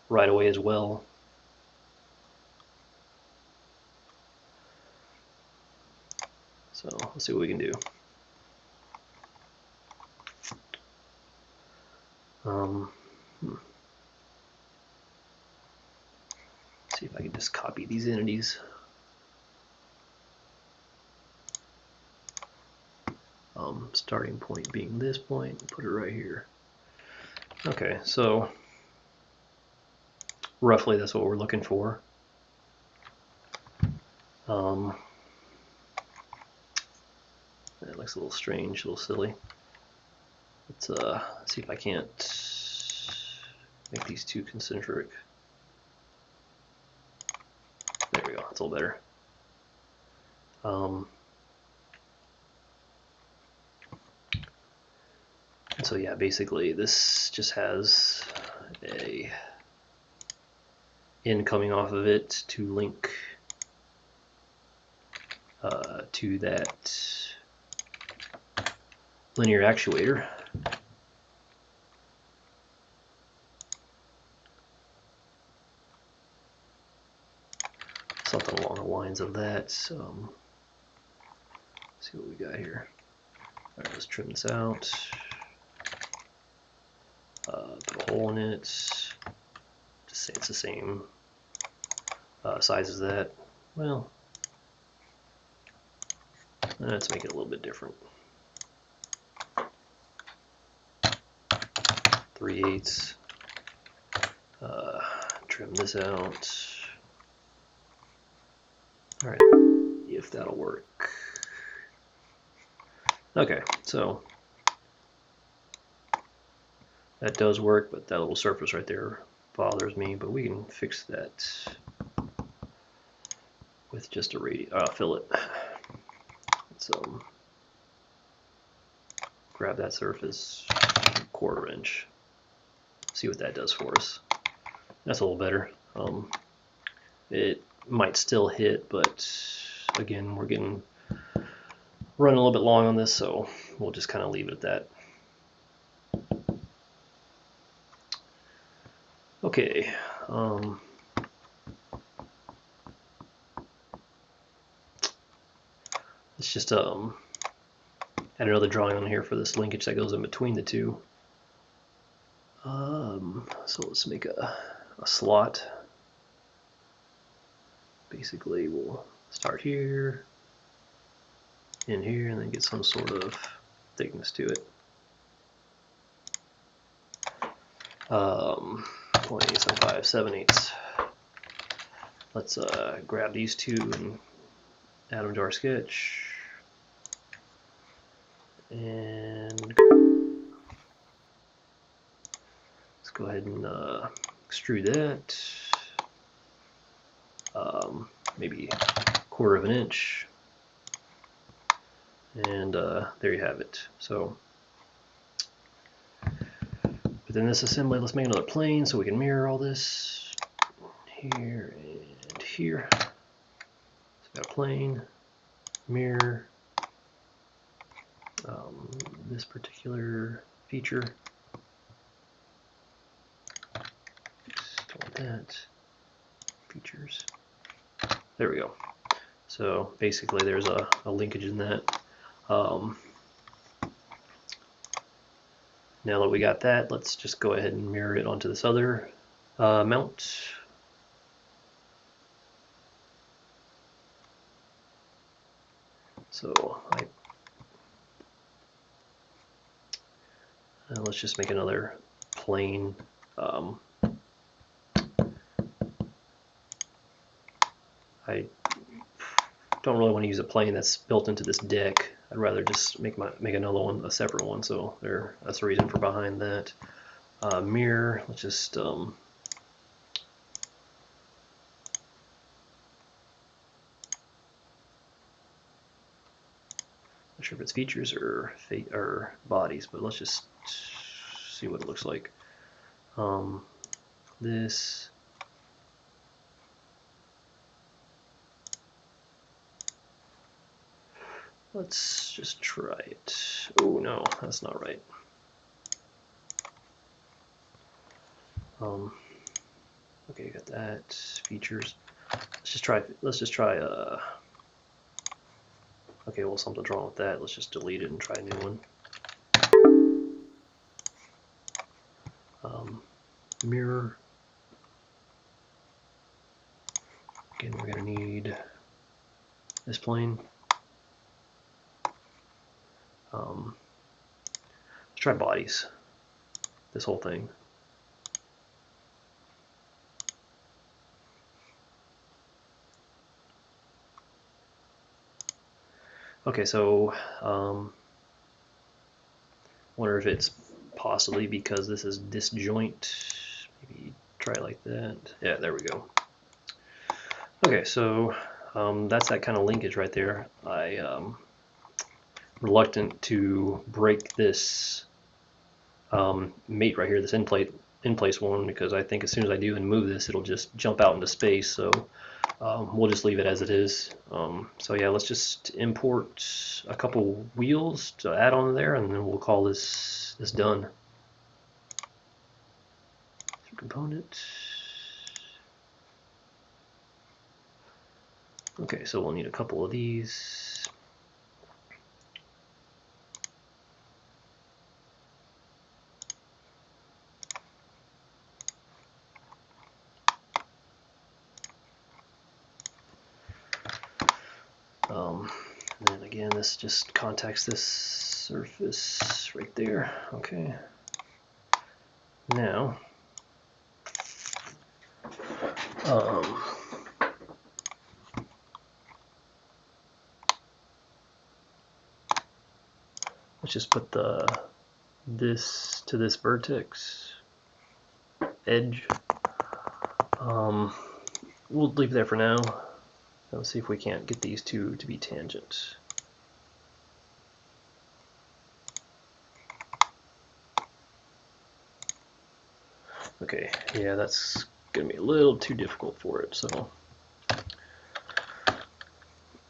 right away as well. So let's see what we can do. See if I can just copy these entities. Starting point being this point, put it right here. Okay, so roughly that's what we're looking for. That looks a little strange, a little silly. Let's see if I can't make these two concentric. There we go, that's a little better. And so yeah, basically this just has a end coming off of it to link to that linear actuator. Something along the lines of that. See what we got here. Alright, let's trim this out. Put a hole in it. Just say it's the same size as that. Well, let's make it a little bit different. 3/8. Trim this out. Alright, if that'll work. Okay, so that does work, but that little surface right there bothers me, but we can fix that with just a fillet. Let's grab that surface, 1/4 inch, see what that does for us. That's a little better. It might still hit, but again, we're running a little bit long on this, so we'll just kind of leave it at that. Okay. Let's just add another drawing on here for this linkage that goes in between the two. So let's make a slot. Basically, we'll start here, in here, and then get some sort of thickness to it. 0.875, 7/8. Let's grab these two and add them to our sketch. And let's go ahead and extrude that. Maybe 1/4 inch. And there you have it. So put within this assembly, let's make another plane so we can mirror all this here and here. So we've got a plane, mirror, this particular feature. Just want that. Features. There we go. So basically there's a linkage in that. Now that we got that, let's just go ahead and mirror it onto this other mount. So let's just make another plane. I don't really want to use a plane that's built into this deck. I'd rather just make another one, a separate one. So that's the reason for behind that. Mirror. Let's just not sure if it's features or bodies, but let's just see what it looks like. This. Let's just try it. Oh no, that's not right. Okay, got that. Features. Let's just try. Okay, well, something's wrong with that. Let's just delete it and try a new one. Mirror. Again, we're going to need this plane. Let's try bodies. This whole thing. Okay, so wonder if it's possibly because this is disjoint. Maybe try it like that. Yeah, there we go. Okay, so that's that kind of linkage right there. I'm reluctant to break this mate right here, this in place one, because I think as soon as I do and move this, it'll just jump out into space. So we'll just leave it as it is. So yeah, let's just import a couple wheels to add on there, and then we'll call this done. Component. Okay, so we'll need a couple of these. And then again, this just contacts this surface right there. Okay. Now, let's just put this to this vertex edge. We'll leave it there for now. Let's see if we can't get these two to be tangent. Okay, yeah, that's gonna be a little too difficult for it. So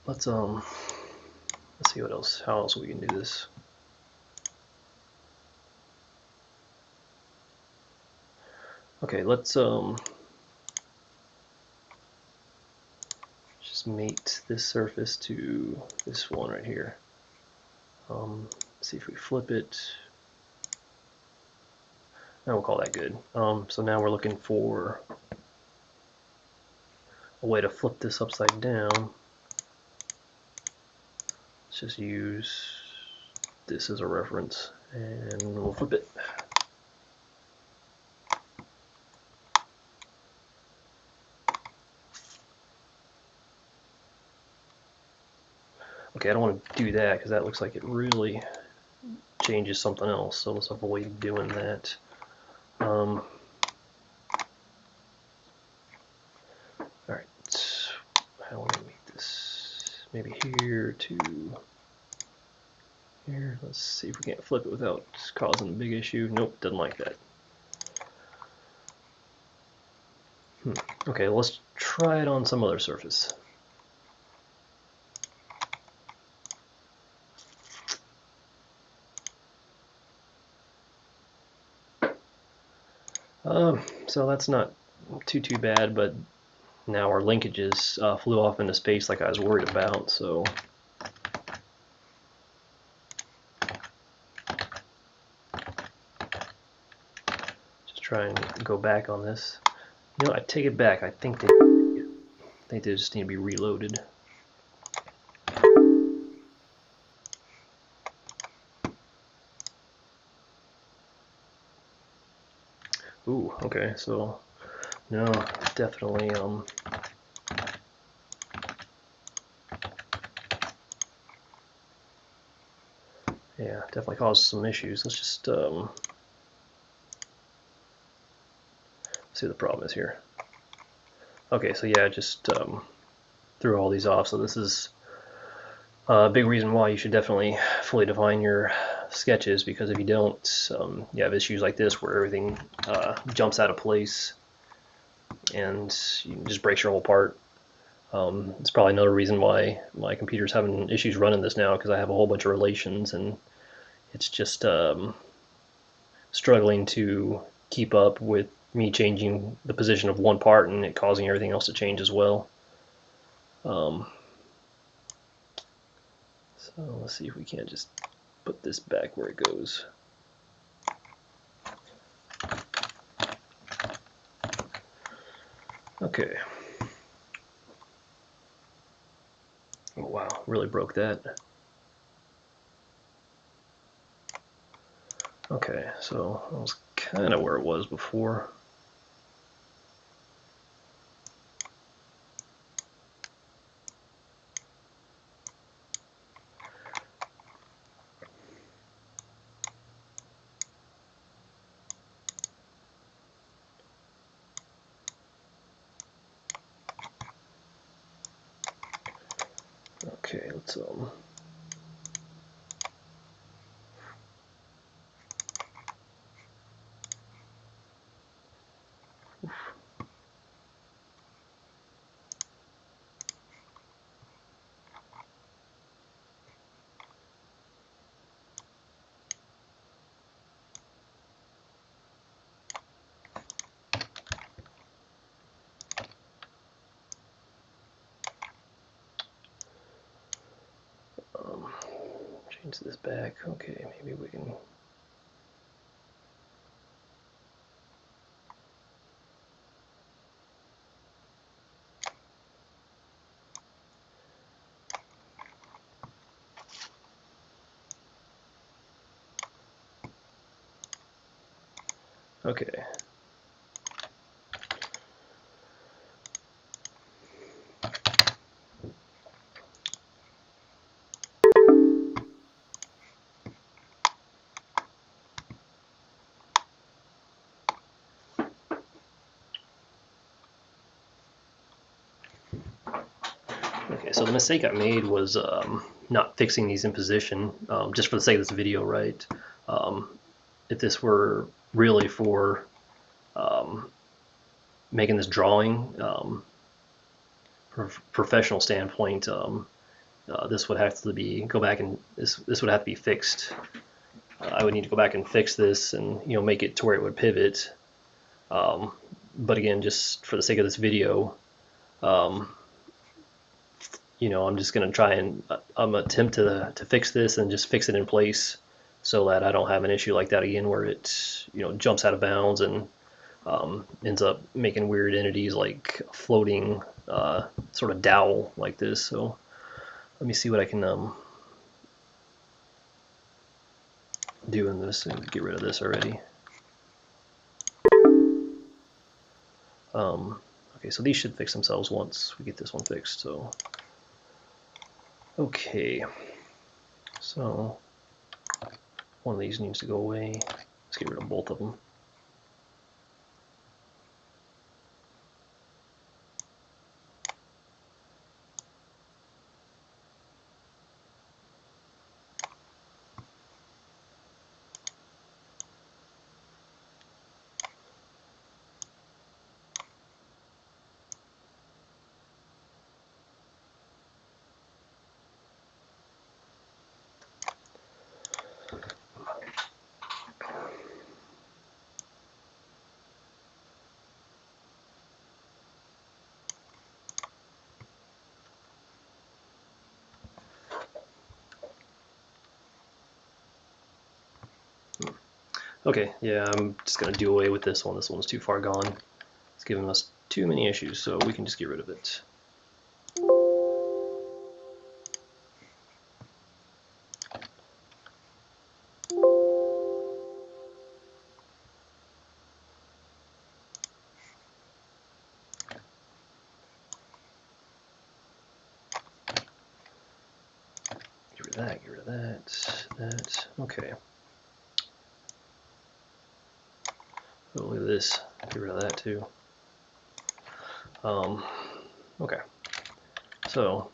let's see what else, how else we can do this. Okay, let's just mate this surface to this one right here. See if we flip it. Now we'll call that good. So now we're looking for a way to flip this upside down. Let's just use this as a reference, and we'll flip it. Okay, I don't want to do that because that looks like it really changes something else, so let's avoid doing that. Alright, how want to make this? Maybe here to here. Let's see if we can't flip it without causing a big issue. Nope, doesn't like that. Okay, let's try it on some other surface. So that's not too bad, but now our linkages flew off into space like I was worried about, so just try and go back on this. You know, I take it back. I think they just need to be reloaded. Ooh, okay, so no, definitely yeah, definitely caused some issues. Let's just see what the problem is here. Okay, so yeah, just threw all these off. So this is a big reason why you should definitely fully define your sketches, because if you don't, you have issues like this where everything jumps out of place and you just breaks your whole part. It's probably another reason why my computer's having issues running this now, because I have a whole bunch of relations and it's just struggling to keep up with me changing the position of one part and it causing everything else to change as well. So let's see if we can't just put this back where it goes. Okay. Oh wow, really broke that. Okay, so that was kind of where it was before. Okay, let's change this back. Okay, maybe we can. Okay. Okay, so the mistake I made was not fixing these in position, just for the sake of this video, right? If this were really for making this drawing, from a professional standpoint, this would have to be go back and this would have to be fixed. I would need to go back and fix this and make it to where it would pivot. But again, just for the sake of this video, I'm just gonna try and attempt to fix this and just fix it in place so that I don't have an issue like that again where it jumps out of bounds and ends up making weird entities like a floating sort of dowel like this. So let me see what I can do in this and get rid of this already. Okay, so these should fix themselves once we get this one fixed. So okay, so one of these needs to go away. Let's get rid of both of them. Okay, yeah, I'm just gonna do away with this one. This one's too far gone. It's giving us too many issues, so we can just get rid of it. Get rid of that, get rid of that. Okay. Oh, look at this. Get rid of that too. Okay. So,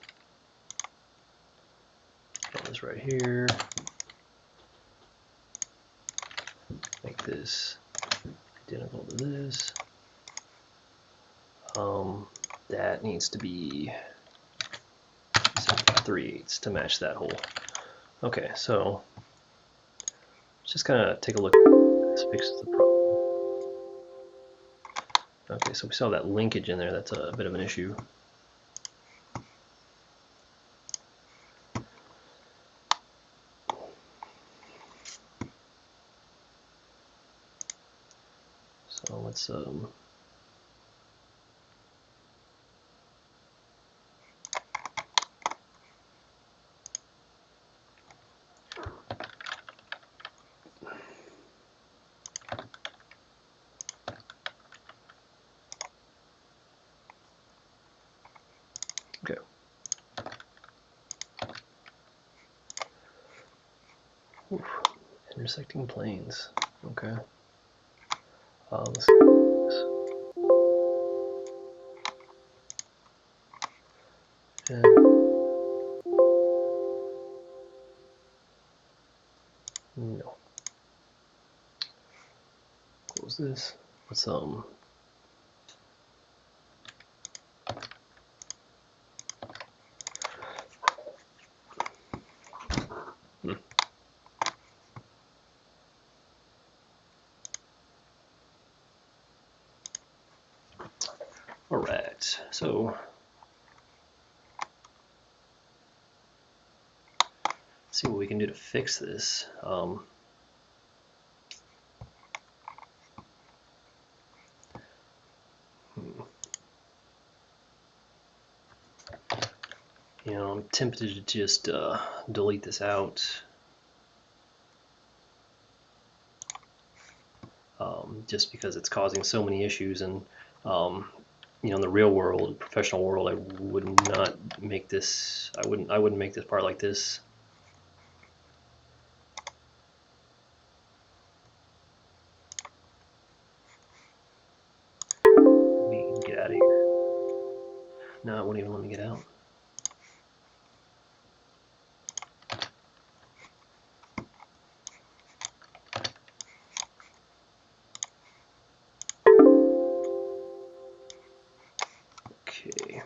put this right here. Make this identical to this. That needs to be 3/8 to match that hole. Okay, so let's just kind of take a look. This fixes the problem. Okay, so we saw that linkage in there. That's a bit of an issue. So let's okay. Oof. Intersecting planes. Okay. Let's and no. Close this. Let's all right. So let's see what we can do to fix this. You know, I'm tempted to just delete this out. Just because it's causing so many issues, and you know, in the real world, professional world, I would not make this. I wouldn't make this part like this. Let me get out of here. No, it won't even let me get out. Okay.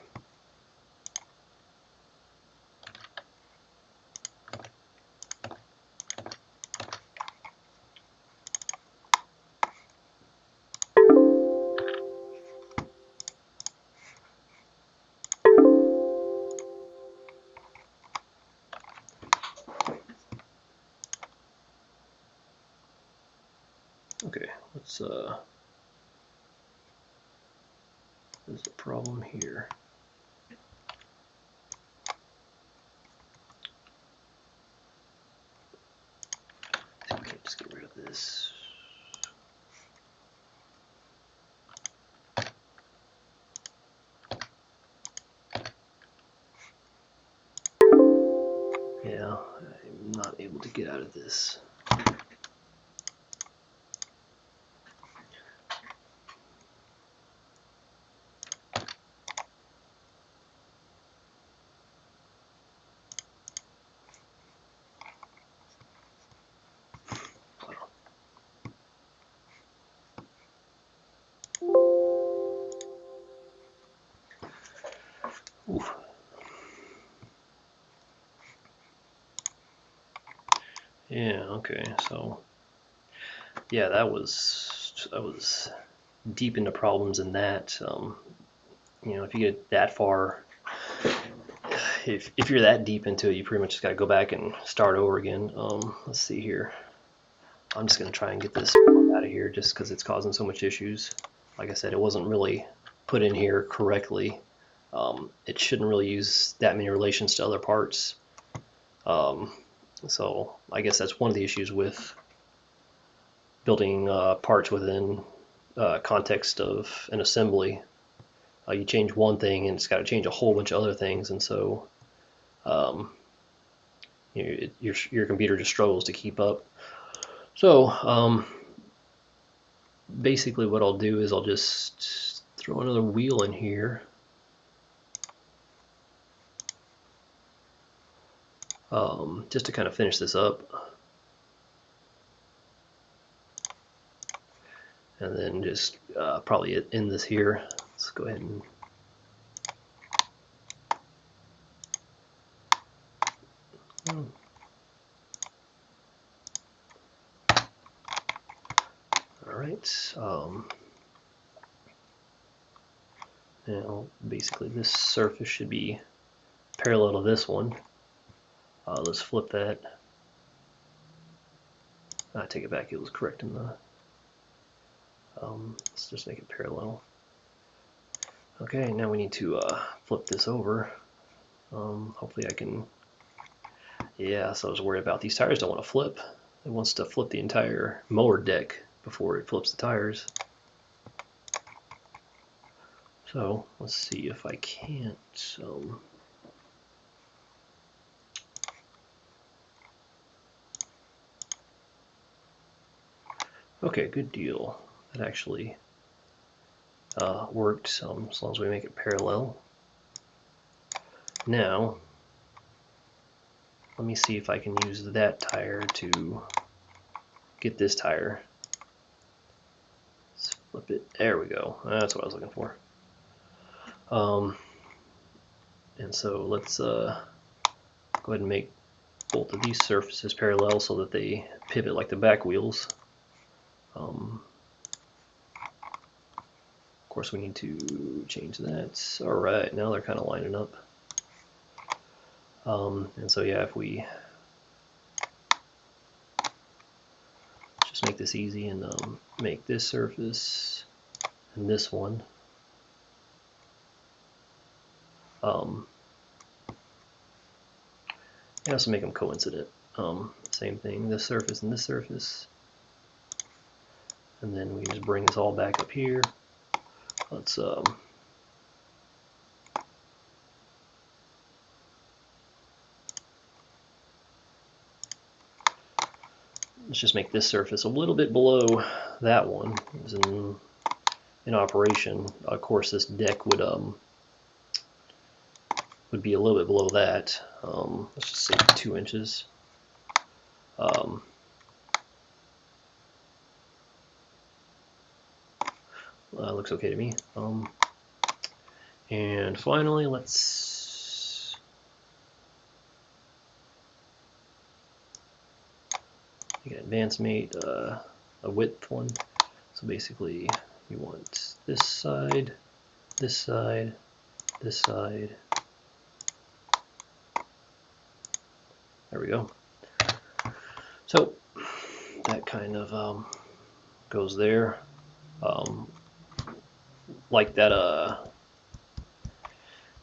Okay, let's there's a problem here. So we can just get rid of this. Yeah, I'm not able to get out of this. Oof. Yeah, okay, so yeah, that was deep into problems in that. You know, if you get that far, if you're that deep into it, you pretty much just got to go back and start over again. Let's see here. I'm just going to try and get this out of here just because it's causing so much issues. Like I said, it wasn't really put in here correctly. It shouldn't really use that many relations to other parts. So I guess that's one of the issues with building parts within context of an assembly. You change one thing and it's got to change a whole bunch of other things, and so your computer just struggles to keep up. So basically what I'll do is I'll just throw another wheel in here. Just to kind of finish this up. And then just probably end this here. Let's go ahead and Alright, now basically this surface should be parallel to this one. Let's flip that. I take it back, it was correct in the... let's just make it parallel. Okay, now we need to flip this over. Hopefully I can... Yeah, so I was worried about these tires don't want to flip. It wants to flip the entire mower deck before it flips the tires. So let's see if I can't. Okay, good deal. That actually worked, as long as we make it parallel. Now, let me see if I can use that tire to get this tire. Let's flip it. There we go. That's what I was looking for. And so let's go ahead and make both of these surfaces parallel so that they pivot like the back wheels. Of course, we need to change that. All right, now they're kind of lining up. And so yeah, if we just make this easy and make this surface and this one and also make them coincident. Same thing, this surface and this surface, and then we just bring this all back up here. Let's just make this surface a little bit below that one. It's in operation. Of course, this deck would be a little bit below that. Let's just say 2 inches. Looks okay to me. And finally, let's make an advanced mate, a width one. So basically, you want this side, this side, this side. There we go. So that kind of goes there. Like that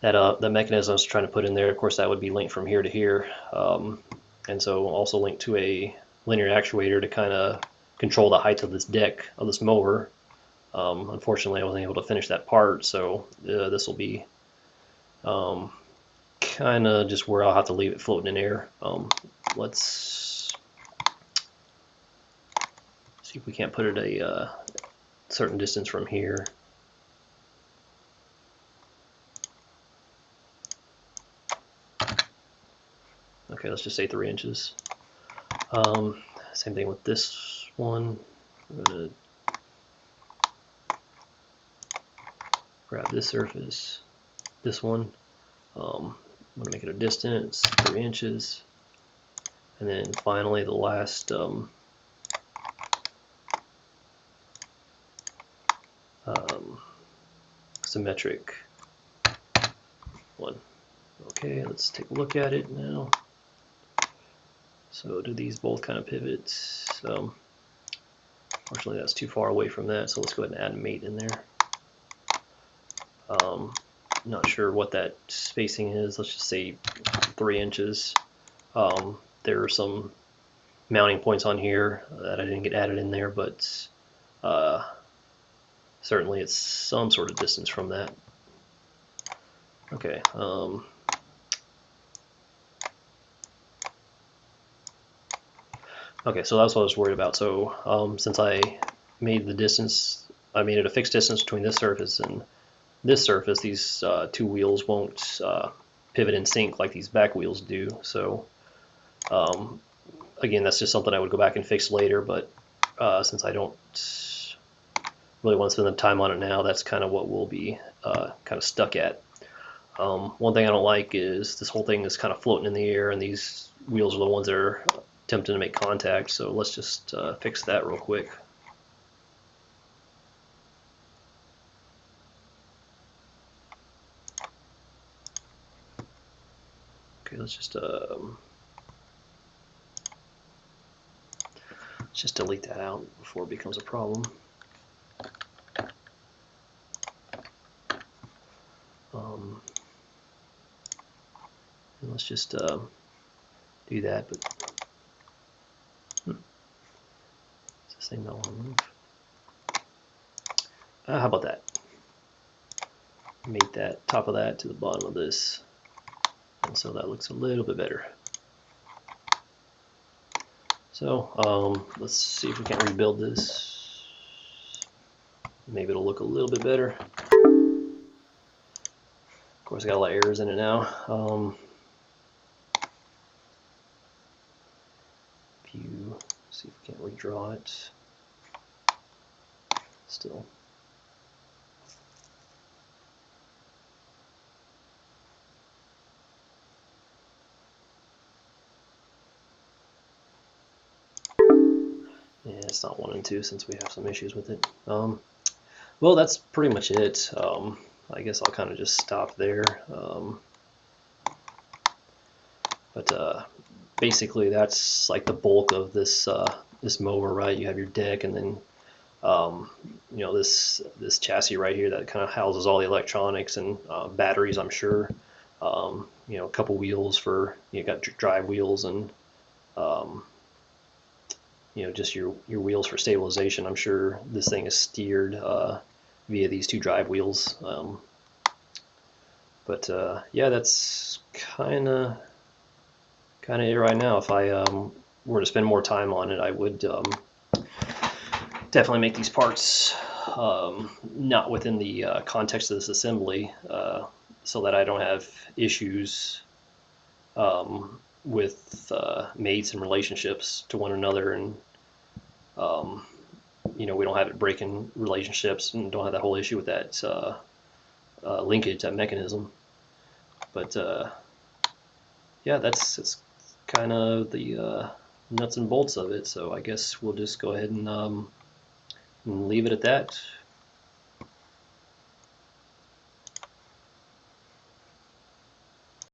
the mechanism I was trying to put in there, of course that would be linked from here to here, and so also linked to a linear actuator to kind of control the height of this deck of this mower. Unfortunately I wasn't able to finish that part, so this will be kind of just where I'll have to leave it floating in air. Let's see if we can't put it a certain distance from here. Okay, let's just say 3 inches. Same thing with this one. I'm going to grab this surface, this one. I'm going to make it a distance, 3 inches. And then finally the last symmetric one. Okay, let's take a look at it now. So do these both kind of pivot? Fortunately, that's too far away from that, so let's go ahead and add mate in there. Not sure what that spacing is. Let's just say 3 inches. There are some mounting points on here that I didn't get added in there, but certainly it's some sort of distance from that. Okay. Okay, so that's what I was worried about. So since I made the distance, I made it a fixed distance between this surface and this surface, these two wheels won't pivot in sync like these back wheels do. So again, that's just something I would go back and fix later, but since I don't really want to spend the time on it now, that's kind of what we'll be kind of stuck at. One thing I don't like is this whole thing is kind of floating in the air, and these wheels are the ones that are attempting to make contact, so let's just fix that real quick. Okay, let's just delete that out before it becomes a problem. And let's just do that, but it's the same that one move. How about that? Mate that top of that to the bottom of this, and so that looks a little bit better. So let's see if we can rebuild this. Maybe it'll look a little bit better. Of course, I got a lot of errors in it now. View, see if we can't redraw it. Still. Yeah, it's not 1 and 2 since we have some issues with it. Well, that's pretty much it. I guess I'll kind of just stop there. But basically, that's like the bulk of this this mower, right? You have your deck, and then you know, this chassis right here that kind of houses all the electronics and batteries, I'm sure. You know, a couple wheels for, you got your drive wheels, and you know, just your wheels for stabilization. I'm sure this thing is steered via these two drive wheels. But yeah, that's kind of it right now. If I were to spend more time on it, I would definitely make these parts not within the context of this assembly, so that I don't have issues with mates and relationships to one another, and you know, we don't have it breaking relationships, and don't have that whole issue with that linkage, that mechanism. But yeah, that's kind of the nuts and bolts of it. So I guess we'll just go ahead and leave it at that.